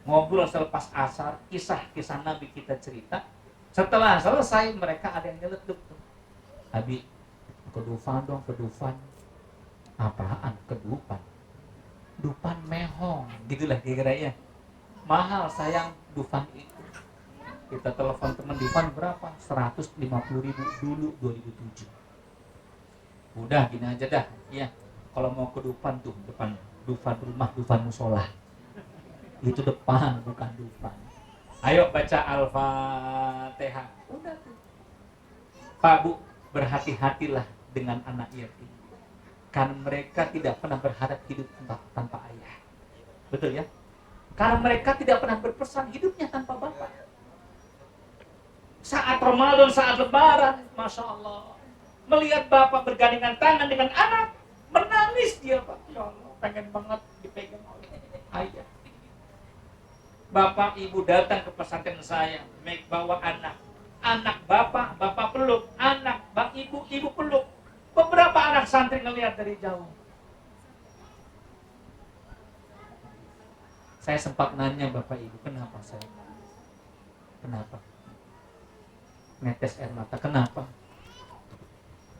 ngobrol selepas asar, kisah-kisah Nabi kita cerita. Setelah selesai mereka ada yang nyeletuk tuh. Abi, kedufan dong, kedufan. Apaan kedufan? Dufan mehong, gitulah kira-kiranya. Mahal sayang dufan itu. Kita telepon teman dufan berapa? 150.000 dulu 2007. Udah gini aja dah, ya. Kalau mau ke Dufan tuh depan Dufan rumah, Dufan musola. Itu depan, bukan Dufan. Ayo baca Al-Fatihah. Udah tuh. Pak Bu, berhati-hatilah dengan anak yatim. Karena mereka tidak pernah berharap hidup tanpa ayah. Betul ya? Karena mereka tidak pernah berpesan hidupnya tanpa bapak. Saat Ramadan, saat Lebaran, Masya Allah, melihat bapak bergandengan tangan dengan anak, menangis dia Pak. Ya Allah, pengen banget dipegang oleh ayah. Bapak ibu datang ke pesantren saya, bawa anak. Anak bapak peluk. Anak ibu peluk. Beberapa anak santri ngelihat dari jauh. Saya sempat nanya bapak ibu, kenapa saya? Kenapa? Netes air mata, kenapa?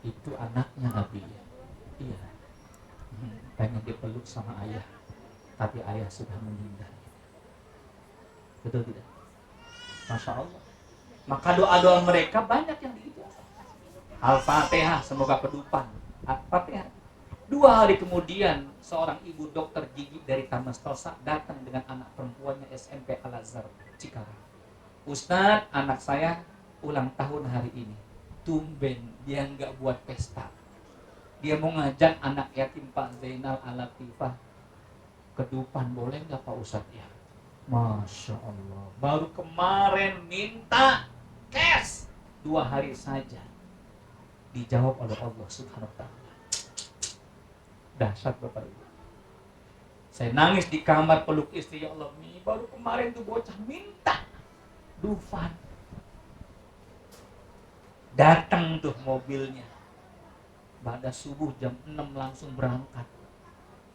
Itu anaknya Nabi. Iya. Pengen dipeluk sama ayah, tapi ayah sudah meninggal. Betul tidak? Masya Allah. Maka doa-doa mereka banyak yang diijabah. Al-Fatihah, semoga kedupan. Al-Fatihah. 2 hari kemudian seorang ibu dokter gigi dari Tamas Tosa datang dengan anak perempuannya SMP Al-Azhar Cikarang. Ustadz, anak saya ulang tahun hari ini. Tumben dia nggak buat pesta. Dia mau ngajak anak yatim Pak Zainal Al-Latifah kedupan, boleh nggak Pak Ustadz ya? Masya Allah. Baru kemarin minta cash 2 hari saja dijawab oleh Allah Subhanahu Wa Taala. Dahsyat Bapak Ibu. Saya nangis di kamar peluk istri, ya Allah, baru kemarin tuh bocah minta Dufan. Datang tuh mobilnya. Pada subuh jam 6 langsung berangkat.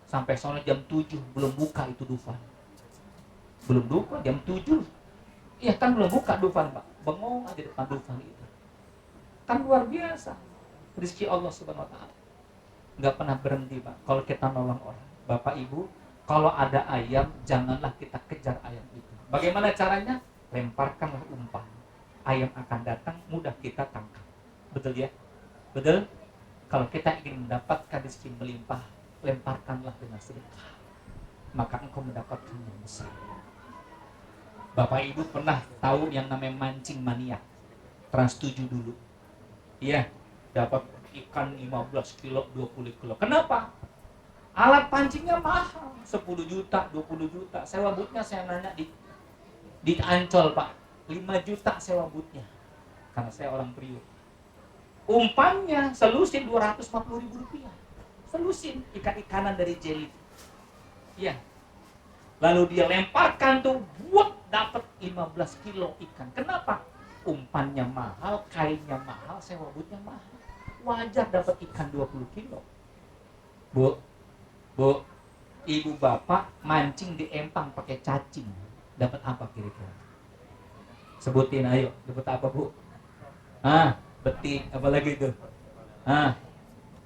Sampai sore jam 7 belum buka itu Dufan. Belum buka jam 7. Iya kan belum buka Dufan, Pak. Bengong aja depan Dufan itu. Kan luar biasa. Rezeki Allah Subhanahu wa taala. Enggak pernah berhenti, Pak. Kalau kita nolong orang. Bapak Ibu, kalau ada ayam, janganlah kita kejar ayam itu. Bagaimana caranya? Lemparkanlah umpan. Ayam akan datang, mudah kita tangkap. Betul ya? Betul? Kalau kita ingin mendapatkan rezeki melimpah, lemparkanlah dengan sedekah. Maka engkau mendapatkan yang besar. Bapak Ibu pernah tahu yang namanya mancing mania? Trans 7 dulu. Iya, dapat ikan 15 kilo, 20 kilo. Kenapa? Alat pancingnya mahal, 10 juta, 20 juta. Sewa bootnya saya nanya di Ancol, Pak. 5 juta sewa bootnya. Karena saya orang Priuk. Umpannya selusin 250.000 rupiah. Selusin ikan-ikanan dari jelly. Iya. Lalu dia lemparkan tuh, buat dapat 15 kilo ikan. Kenapa? Umpannya mahal, kainnya mahal, sewa bootnya mahal. Wajar dapat ikan 20 kilo. Bu, ibu bapak mancing di empang pakai cacing. Dapat apa kira-kira? Sebutin ayo, dapat apa, Bu? Betik, apalagi itu?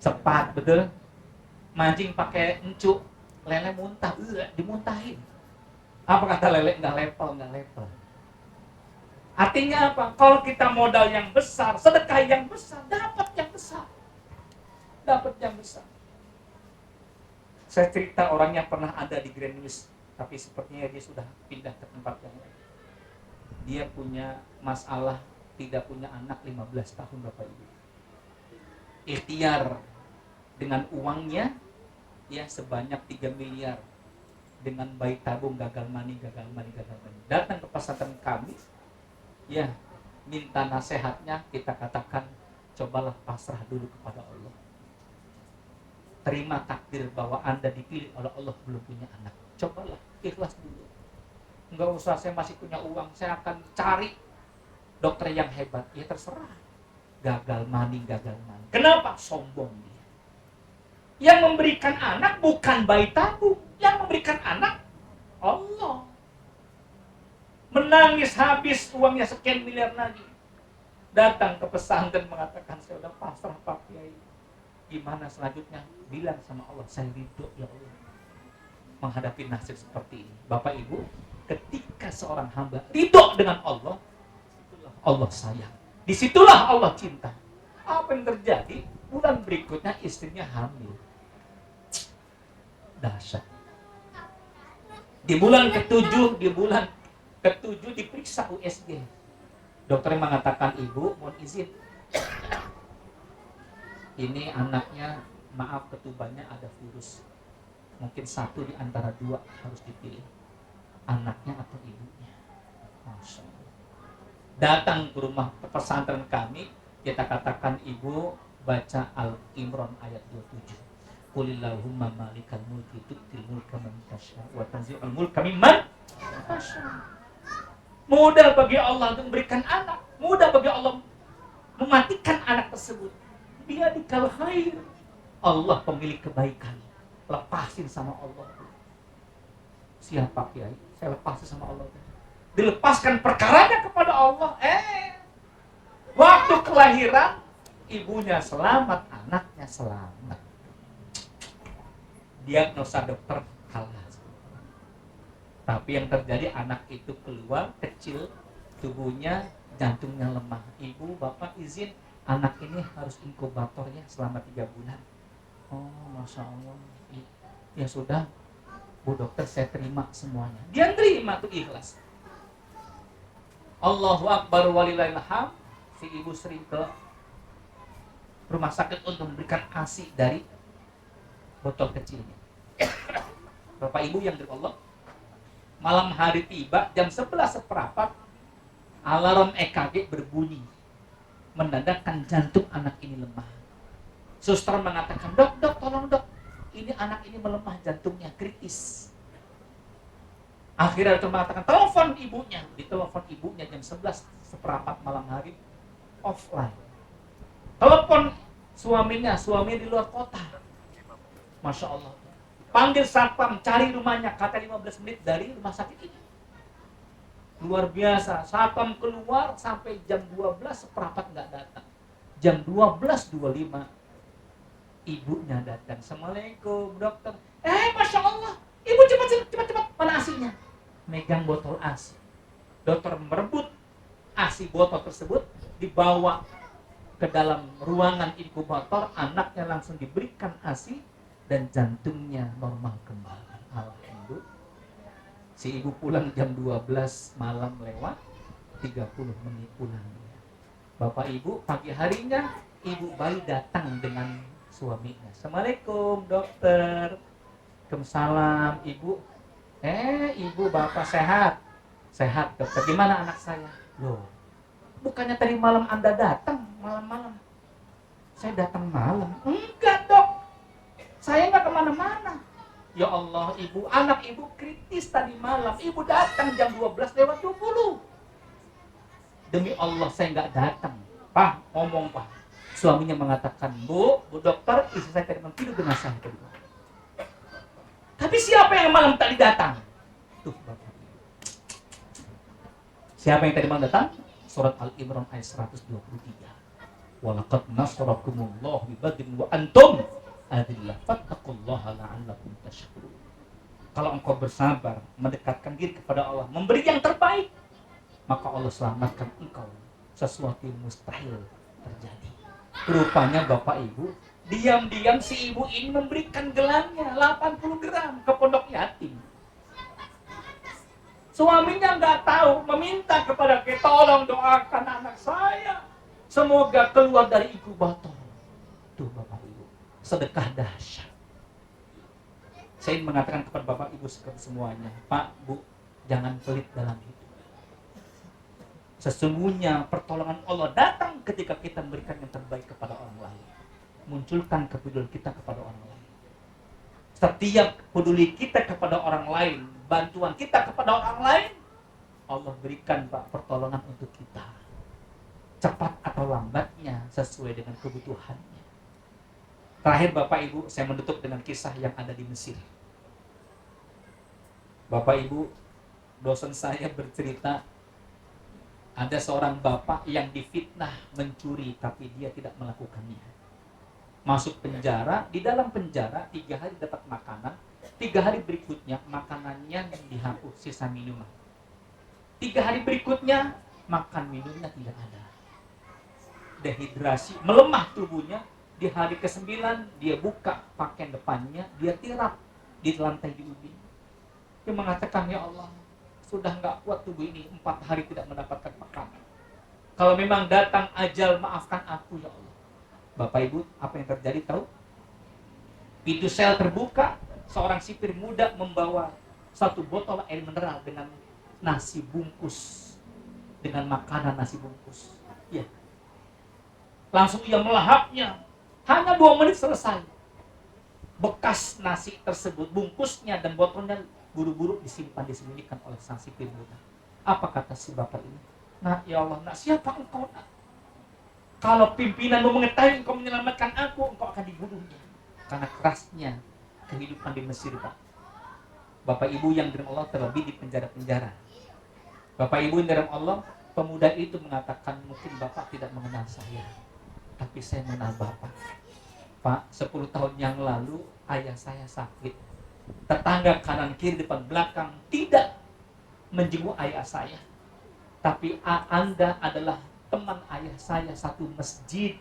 Sepat, betul? Mancing pakai encuk, lele muntah, dimuntahin. Apa kata lele? Nggak lepel. Artinya apa? Kalau kita modal yang besar, sedekah yang besar, dapat yang besar. Saya cerita orang yang pernah ada di Grand News, tapi sepertinya dia sudah pindah ke tempat yang lain. Dia punya masalah, tidak punya anak 15 tahun, Bapak Ibu. Ikhtiar dengan uangnya, ya sebanyak 3 miliar. Dengan bayi tabung gagal mani. Datang ke pesantren kami, ya minta nasihatnya, kita katakan cobalah pasrah dulu kepada Allah. Terima takdir bahwa Anda dipilih oleh Allah belum punya anak. Cobalah ikhlas dulu. Enggak usah saya masih punya uang, saya akan cari dokter yang hebat. Ya terserah. Gagal mani. Kenapa? Sombong dia. Yang memberikan anak bukan bayi tabung, yang memberikan anak Allah. Menangis habis uangnya sekian miliar lagi. Datang ke pesantren mengatakan saya sudah pasrah Pak Kiai. Gimana selanjutnya? Bilang sama Allah, saya ridho ya Allah menghadapi nasib seperti ini. Bapak Ibu, ketika seorang hamba ridho dengan Allah, disitulah Allah sayang, disitulah Allah cinta. Apa yang terjadi? Bulan berikutnya istrinya hamil. Dahsyat. Di bulan ke-7 diperiksa USG. Dokternya mengatakan, ibu mohon izin, ini anaknya, maaf ketubannya ada virus. Mungkin satu di antara dua harus dipilih, anaknya atau ibunya. Masya Allah. Datang ke rumah pesantren kami, kita katakan ibu baca Al-Imran ayat 27. Qulillahumma malikal mulki tu'til mulka man tasya wa tanzi'ul mulka mimman tasya. Mudah bagi Allah untuk memberikan anak, mudah bagi Allah mematikan anak tersebut. Dia dikal khair. Allah pemilik kebaikan. Lepasin sama Allah. Siapa Kiai? Saya lepasin sama Allah. Dilepaskan perkaranya kepada Allah. Waktu kelahiran ibunya selamat, anaknya selamat. Diagnosa dokter kalah. Tapi yang terjadi anak itu keluar kecil, tubuhnya, jantungnya lemah. Ibu, bapak izin anak ini harus inkubatornya selama 3 bulan. Oh, Masya Allah. Ya sudah, Bu dokter, saya terima semuanya. Dia terima tuh ikhlas. Allahu Akbar walillahil hamd. Si ibu sering ke rumah sakit untuk memberikan ASI dari botol kecilnya. Bapak Ibu yang dari Allah, malam hari tiba jam 11:15, alarm EKG berbunyi. Mendadakkan jantung anak ini lemah. Suster mengatakan, dok, tolong dok, ini anak ini melemah, jantungnya kritis. Akhirnya dokter mengatakan telepon ibunya. Ditelepon ibunya jam 11 seperempat malam hari, offline. Telepon suaminya di luar kota. Masya Allah. Panggil satpam, cari rumahnya, kata 15 menit dari rumah sakit ini. Luar biasa, satpam keluar sampai jam 12 seperempat nggak datang. Jam 12.25 ibunya datang. Assalamualaikum dokter. Masya Allah, ibu cepat, mana asinya? Megang botol asi. Dokter merebut asi botol tersebut, dibawa ke dalam ruangan inkubator, anaknya langsung diberikan asi dan jantungnya normal kembali. Alhamdulillah. Si ibu pulang jam 12 malam lewat 30 menit pulang. Bapak ibu pagi harinya ibu bayi datang dengan suaminya. Assalamualaikum dokter. Waalaikumsalam ibu. Ibu bapak sehat. Sehat dokter. Gimana anak saya? Loh, bukannya tadi malam Anda datang malam-malam? Saya datang malam. Enggak dok, saya nggak kemana-mana. Ya Allah ibu, anak ibu kritis tadi malam. Ibu datang jam 12:20. Demi Allah saya nggak datang. Pak, ngomong pak. Suaminya mengatakan, Bu dokter, istri saya tadi tidur dengan saya tadi. Tapi siapa yang malam tadi datang? Tuh bapak. Siapa yang tadi malam datang? Surat Al-Imran ayat 123. Walaqad nasarakumullahu bibadrin wa antum adillah fattaqullaha la'allakum tashkurun. Kalau engkau bersabar, mendekatkan diri kepada Allah, memberi yang terbaik, maka Allah selamatkan engkau. Sesuatu yang mustahil terjadi. Rupanya Bapak Ibu, diam-diam si ibu ini memberikan gelannya 80 gram ke pondok yatim. Suaminya nggak tahu, meminta kepada kita, tolong doakan anak saya, semoga keluar dari inkubator. Tuh Bapak Ibu, sedekah dahsyat. Saya ingin mengatakan kepada Bapak Ibu semuanya, Pak, Bu, jangan pelit dalam hidup. Sesungguhnya pertolongan Allah datang ketika kita memberikan yang terbaik kepada orang lain. Munculkan kepedulian kita kepada orang lain. Setiap peduli kita kepada orang lain, bantuan kita kepada orang lain, Allah berikan Pak pertolongan untuk kita. Cepat atau lambatnya sesuai dengan kebutuhannya. Terakhir Bapak Ibu, saya menutup dengan kisah yang ada di Mesir. Bapak Ibu, dosen saya bercerita, ada seorang bapak yang difitnah mencuri tapi dia tidak melakukannya. Masuk penjara, di dalam penjara 3 hari dapat makanan, 3 hari berikutnya makanannya dihapus, sisa minuman. 3 hari berikutnya makan minumnya tidak ada. Dehidrasi, melemah tubuhnya. Di hari ke-9 dia buka pakaian depannya, dia tirap di lantai di ubin. Dia mengatakan, ya Allah, sudah nggak kuat tubuh ini, 4 hari tidak mendapatkan makanan. Kalau memang datang ajal, maafkan aku ya Allah. Bapak Ibu, apa yang terjadi tahu? Pintu sel terbuka, seorang sipir muda membawa 1 botol air mineral dengan nasi bungkus, dengan makanan nasi bungkus. Ya. Langsung ia melahapnya. Hanya 2 menit selesai. Bekas nasi tersebut, bungkusnya dan botolnya buru-buru disimpan, disembunyikan oleh sang sipir muda. Apa kata si bapak ini? Nah, ya Allah, nak, siapa engkau, nak? Kalau pimpinanmu mengetahui engkau menyelamatkan aku, engkau akan dibunuhnya. Karena kerasnya kehidupan di Mesir, Pak. Bapak Ibu yang dirahmati Allah, terlebih di penjara-penjara. Bapak Ibu yang dirahmati Allah, pemuda itu mengatakan, mungkin Bapak tidak mengenal saya, tapi saya mengenal Bapak. Pak, 10 tahun yang lalu ayah saya sakit. Tetangga kanan kiri depan belakang tidak menjenguk ayah saya, tapi Anda adalah teman ayah saya satu masjid.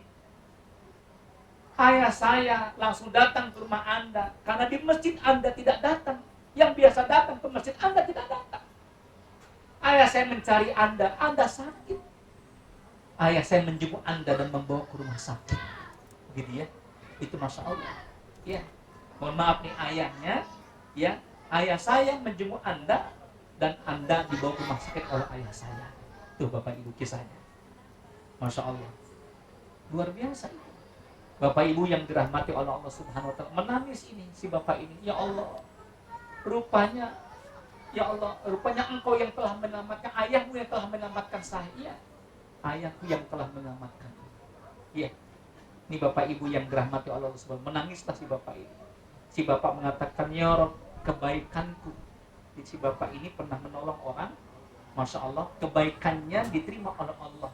Ayah saya langsung datang ke rumah Anda karena di masjid Anda tidak datang. Yang biasa datang ke masjid Anda tidak datang. Ayah saya mencari Anda sakit. Ayah saya menjenguk Anda dan membawa ke rumah sakit. Gitu ya. Itu Masya Allah. Ya. Mohon maaf nih ayahnya, ya, ayah saya menjenguk Anda dan Anda dibawa ke rumah sakit oleh ayah saya. Tuh Bapak Ibu kisahnya. Masya Allah. Luar biasa itu. Bapak Ibu yang dirahmati oleh Allah Subhanahu wa Ta'ala, menangis ini si bapak ini. Ya Allah, rupanya Ya Allah, rupanya engkau yang telah menyelamatkan, ayahmu yang telah menyelamatkan saya. Iya, ayahku yang telah menyelamatkan. Iya. Ini bapak ibu yang dirahmati Allah SWT, menangislah si bapak ini. Si bapak mengatakan, ya Rob, kebaikanku. Si bapak ini pernah menolong orang, Masya Allah, kebaikannya diterima oleh Allah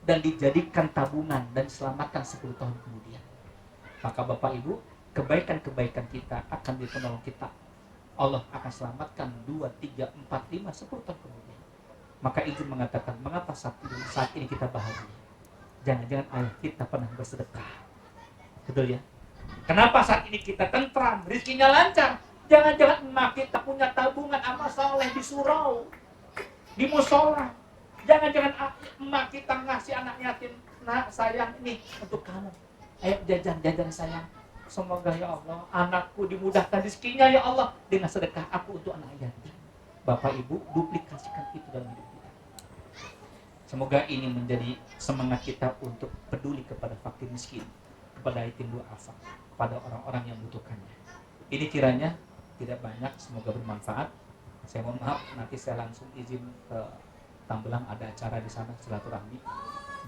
dan dijadikan tabungan dan diselamatkan 10 tahun kemudian. Maka bapak ibu, kebaikan-kebaikan kita akan ditolong kita. Allah akan selamatkan 2, 3, 4, 5, 10 tahun kemudian. Maka izin mengatakan, mengapa saat ini kita bahagia? Jangan-jangan ayah kita pernah bersedekah. Betul ya? Kenapa saat ini kita tentram, rezekinya lancar? Jangan-jangan emak kita punya tabungan amal soleh di surau, di musola. Jangan-jangan emak kita ngasih anak yatim, nak sayang ini untuk kamu. Ayo jajan sayang. Semoga ya Allah anakku dimudahkan rezekinya ya Allah dengan sedekah aku untuk anak yatim. Bapak Ibu, duplikasikan itu dalam hidup kita. Semoga ini menjadi semangat kita untuk peduli kepada fakir miskin, kepada yatim duafa, kepada orang-orang yang membutuhkannya. Ini kiranya tidak banyak, semoga bermanfaat. Saya mohon maaf, nanti saya langsung izin ke Tambelang, ada acara di sana silaturahmi.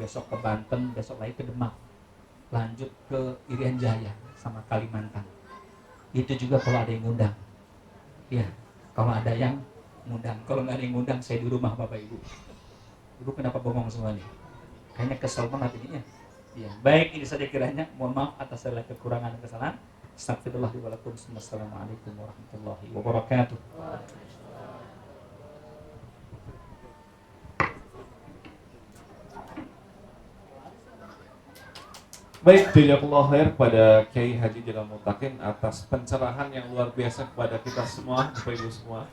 Besok ke Banten, besok lagi ke Demak, lanjut ke Irian Jaya sama Kalimantan. Itu juga kalau ada yang ngundang. Ya, kalau ada yang ngundang. Kalau nggak ada yang ngundang, saya di rumah Bapak Ibu. Ibu kenapa bengong semua nih? Kayaknya kesel banget ini ya. Ya, baik, ini saja kiranya. Mohon maaf atas segala kekurangan dan kesalahan. Astagfirullahaladzim. Wassalamualaikum warahmatullahi wabarakatuh. Baik, jazakallahu khair kepada Kiai Haji Jalal Mutakin atas pencerahan yang luar biasa kepada kita semua, Bapak Ibu semua.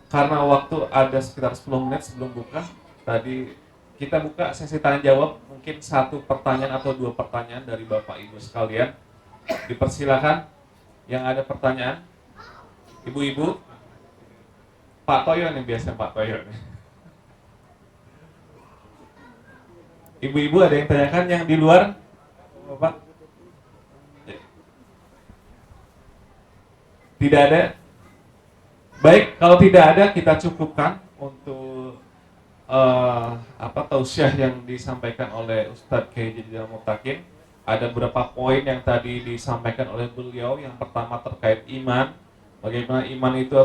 Karena waktu ada sekitar 10 menit sebelum buka, tadi kita buka sesi tanya jawab, mungkin 1 pertanyaan atau 2 pertanyaan dari Bapak Ibu sekalian. Dipersilakan yang ada pertanyaan. Ibu-ibu, Pak Toyo nih biasa Pak Toyo nih. Ibu-ibu ada yang tanyakan yang di luar? Bapak? Tidak ada? Baik, kalau tidak ada kita cukupkan untuk tausiah yang disampaikan oleh Ustadz Kiai Haji Jalal Mutakin. Ada beberapa poin yang tadi disampaikan oleh beliau. Yang pertama terkait iman. Bagaimana iman itu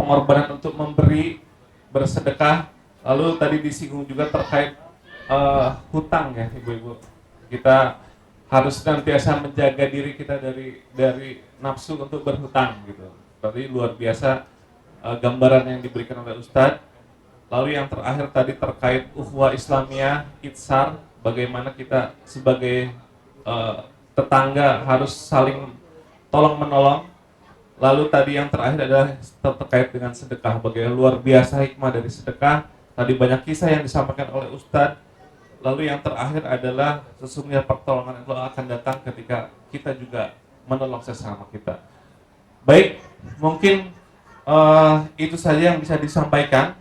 pengorbanan untuk memberi, bersedekah. Lalu tadi disinggung juga terkait hutang ya ibu-ibu. Kita harus senantiasa menjaga diri kita dari nafsu untuk berhutang gitu. Tadi luar biasa gambaran yang diberikan oleh Ustadz. Lalu yang terakhir tadi terkait ukhuwah Islamiyah, itsar, bagaimana kita sebagai tetangga harus saling tolong menolong. Lalu tadi yang terakhir adalah terkait dengan sedekah, bagaimana luar biasa hikmah dari sedekah. Tadi banyak kisah yang disampaikan oleh Ustadz. Lalu yang terakhir adalah sesungguhnya pertolongan Allah akan datang ketika kita juga menolong sesama kita. Baik, mungkin itu saja yang bisa disampaikan.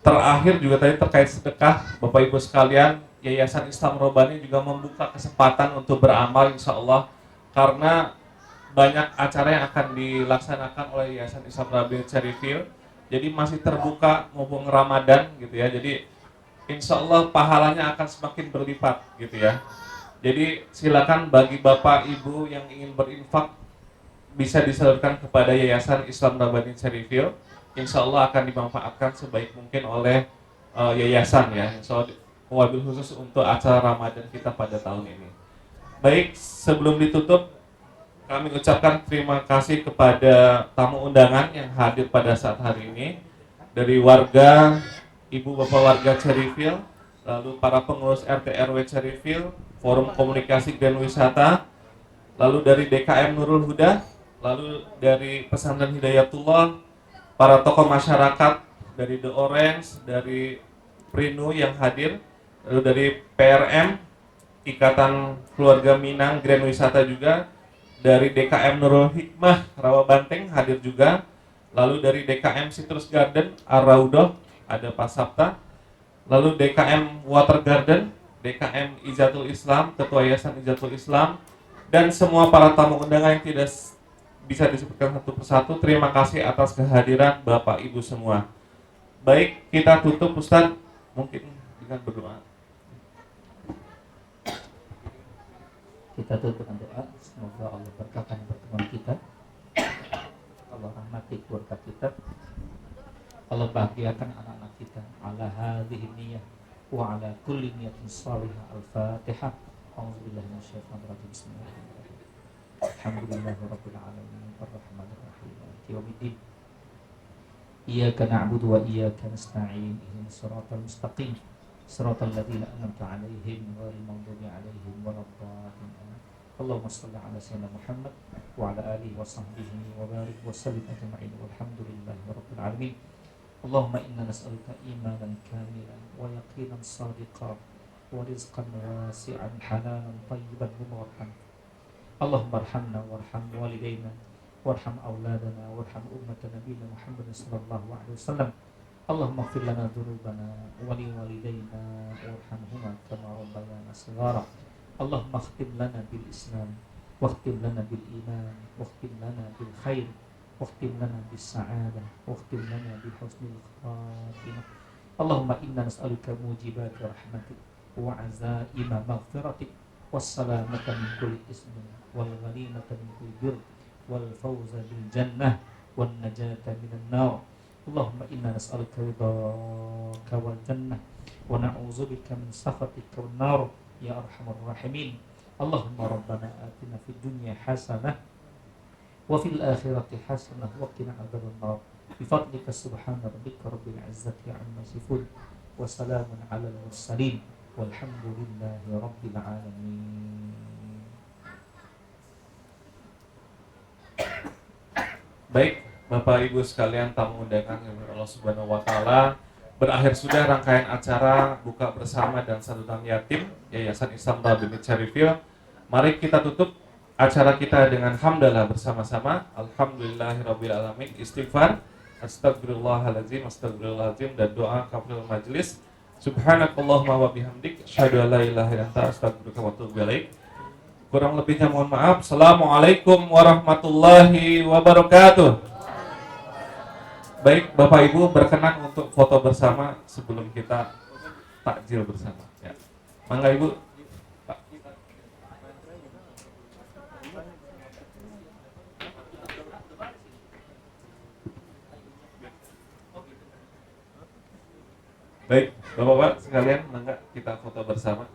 Terakhir juga tadi terkait sedekah, Bapak Ibu sekalian, Yayasan Islam Robani juga membuka kesempatan untuk beramal insya Allah, karena banyak acara yang akan dilaksanakan oleh Yayasan Islam Robani Cherryville. Jadi masih terbuka mumpung Ramadan gitu ya. Jadi insya Allah pahalanya akan semakin berlipat gitu ya. Jadi silakan bagi Bapak Ibu yang ingin berinfak bisa disalurkan kepada Yayasan Islam Robani Cherryville. Insya Allah akan dimanfaatkan sebaik mungkin oleh yayasan ya. Insya Allah wabil khusus untuk acara Ramadan kita pada tahun ini. Baik, sebelum ditutup kami ucapkan terima kasih kepada tamu undangan yang hadir pada saat hari ini. Dari warga, ibu bapak warga Cherryville, lalu para pengurus RT RW Cherryville, Forum Komunikasi Grand Wisata, lalu dari DKM Nurul Huda, lalu dari Pesantren Hidayatullah, para tokoh masyarakat dari The Orange, dari Prinu yang hadir, lalu dari PRM, Ikatan Keluarga Minang Grand Wisata juga, dari DKM Nurul Hikmah Rawa Banteng hadir juga, lalu dari DKM Citrus Garden Ar-Raudoh ada Pak Sabta, lalu DKM Water Garden, DKM Izatul Islam, Ketua Yayasan Izatul Islam, dan semua para tamu undangan yang tidak bisa disebutkan satu persatu. Terima kasih atas kehadiran Bapak Ibu semua. Baik, kita tutup Ustaz mungkin dengan berdoa. Kita tutup dengan doa. Semoga Allah berkahkan pertemuan kita, Allah rahmati keluarga kita, Allah bahagiakan anak-anak kita. Ala hadhihi niyyah wa ala kulli niyatin salihah. Al-Fatihah. A'udzubillahi minasyaitonir rajim. Bismillahirrahmanirrahim. Alhamdulillahirabbil alamin arrahmanir rahim maliki yaumiddin. Iyyaka na'budu wa iyyaka nasta'in. Ihdinas siratal mustaqim. Siratal ladzina an'amta 'alaihim ghairil maghdubi 'alaihim waladdallin. Allahumma shalli 'ala sayyidina Muhammad wa 'ala alihi wa sahbihi wa barik wa sallim ajma'in. Walhamdulillahirabbil alamin. Allahumma inna nas'aluka imanan kamilan wa yaqinan sadiqan wa rizqan wasi'an halalan tayyiban mubarakan. Allahumma arhamna warham walidayna warham auladana warham ummata nabiyina Muhammad sallallahu alaihi wasallam. Allahumma ighfir lana dzunubana wa li walidayna warhamhuma kama rabbayana shighara. Allahumma khtim lana bil Islam wa khtim lana bil iman wa khtim lana bil khair wa khtim lana bis sa'adah wa khtim lana bi husnil khatimah. Allahumma inna nas'aluka mujibati rahmatik wa azaima maghfiratik wassalamata min kulli ismin wal ghanimata min kulli birr wal fawza bil jannah wan najata minan nar. Allahumma inna nas'aluka ridhaka wal jannah wa na'udzubika min sakhatika wan nar ya arhamar rahimin. Allahumma rabbana atina fid dunya hasanah wa fil akhirati hasanah wa qina adzaban nar. Bi fadlika subhana rabbika rabbil izzati amma yasifun wa salamun alal mursalin walhamdulillahi rabbil alamin. Baik, Bapak Ibu sekalian tamu undangan yang Allah Subhanahu wa taala, berakhir sudah rangkaian acara buka bersama dan santunan yatim Yayasan Islam Rabinit Syarifil. Mari kita tutup acara kita dengan hamdalah bersama-sama. Alhamdulillahirabbil alamin. Istighfar, astagfirullahalazim, astagfirullahalazim, dan doa kafaratul majelis. Subhanakallahumma wa bihamdik, asyhadu an la ilaha illa anta, astaghfiruka wa atubu ilaik. Kurang lebihnya mohon maaf. Assalamualaikum warahmatullahi wabarakatuh. Baik, Bapak Ibu berkenan untuk foto bersama sebelum kita takjil bersama. Ya. Mangga Ibu. Pak. Baik, Bapak-bapak sekalian, mangga kita foto bersama.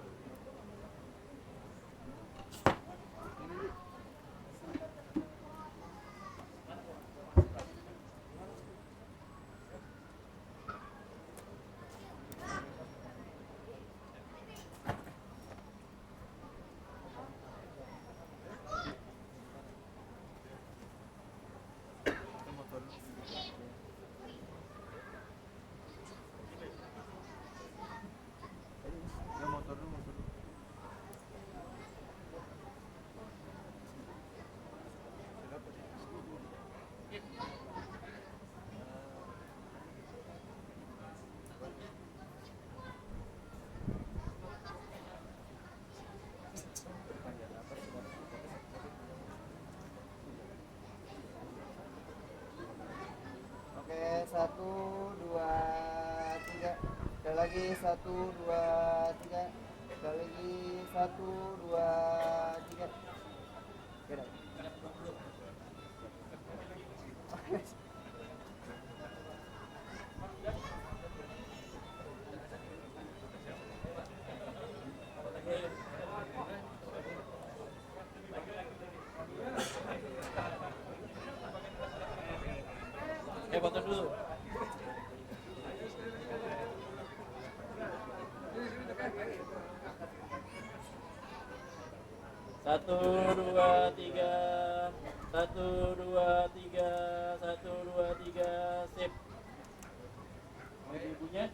Oke, 1, 2, 3. Sekali lagi 1, 2, 3. Sekali lagi 1, 2, 3. Oke, dah. Foto dulu. Satu, dua, tiga. Satu, dua, tiga. Satu, dua, tiga. Sip. Ibunya.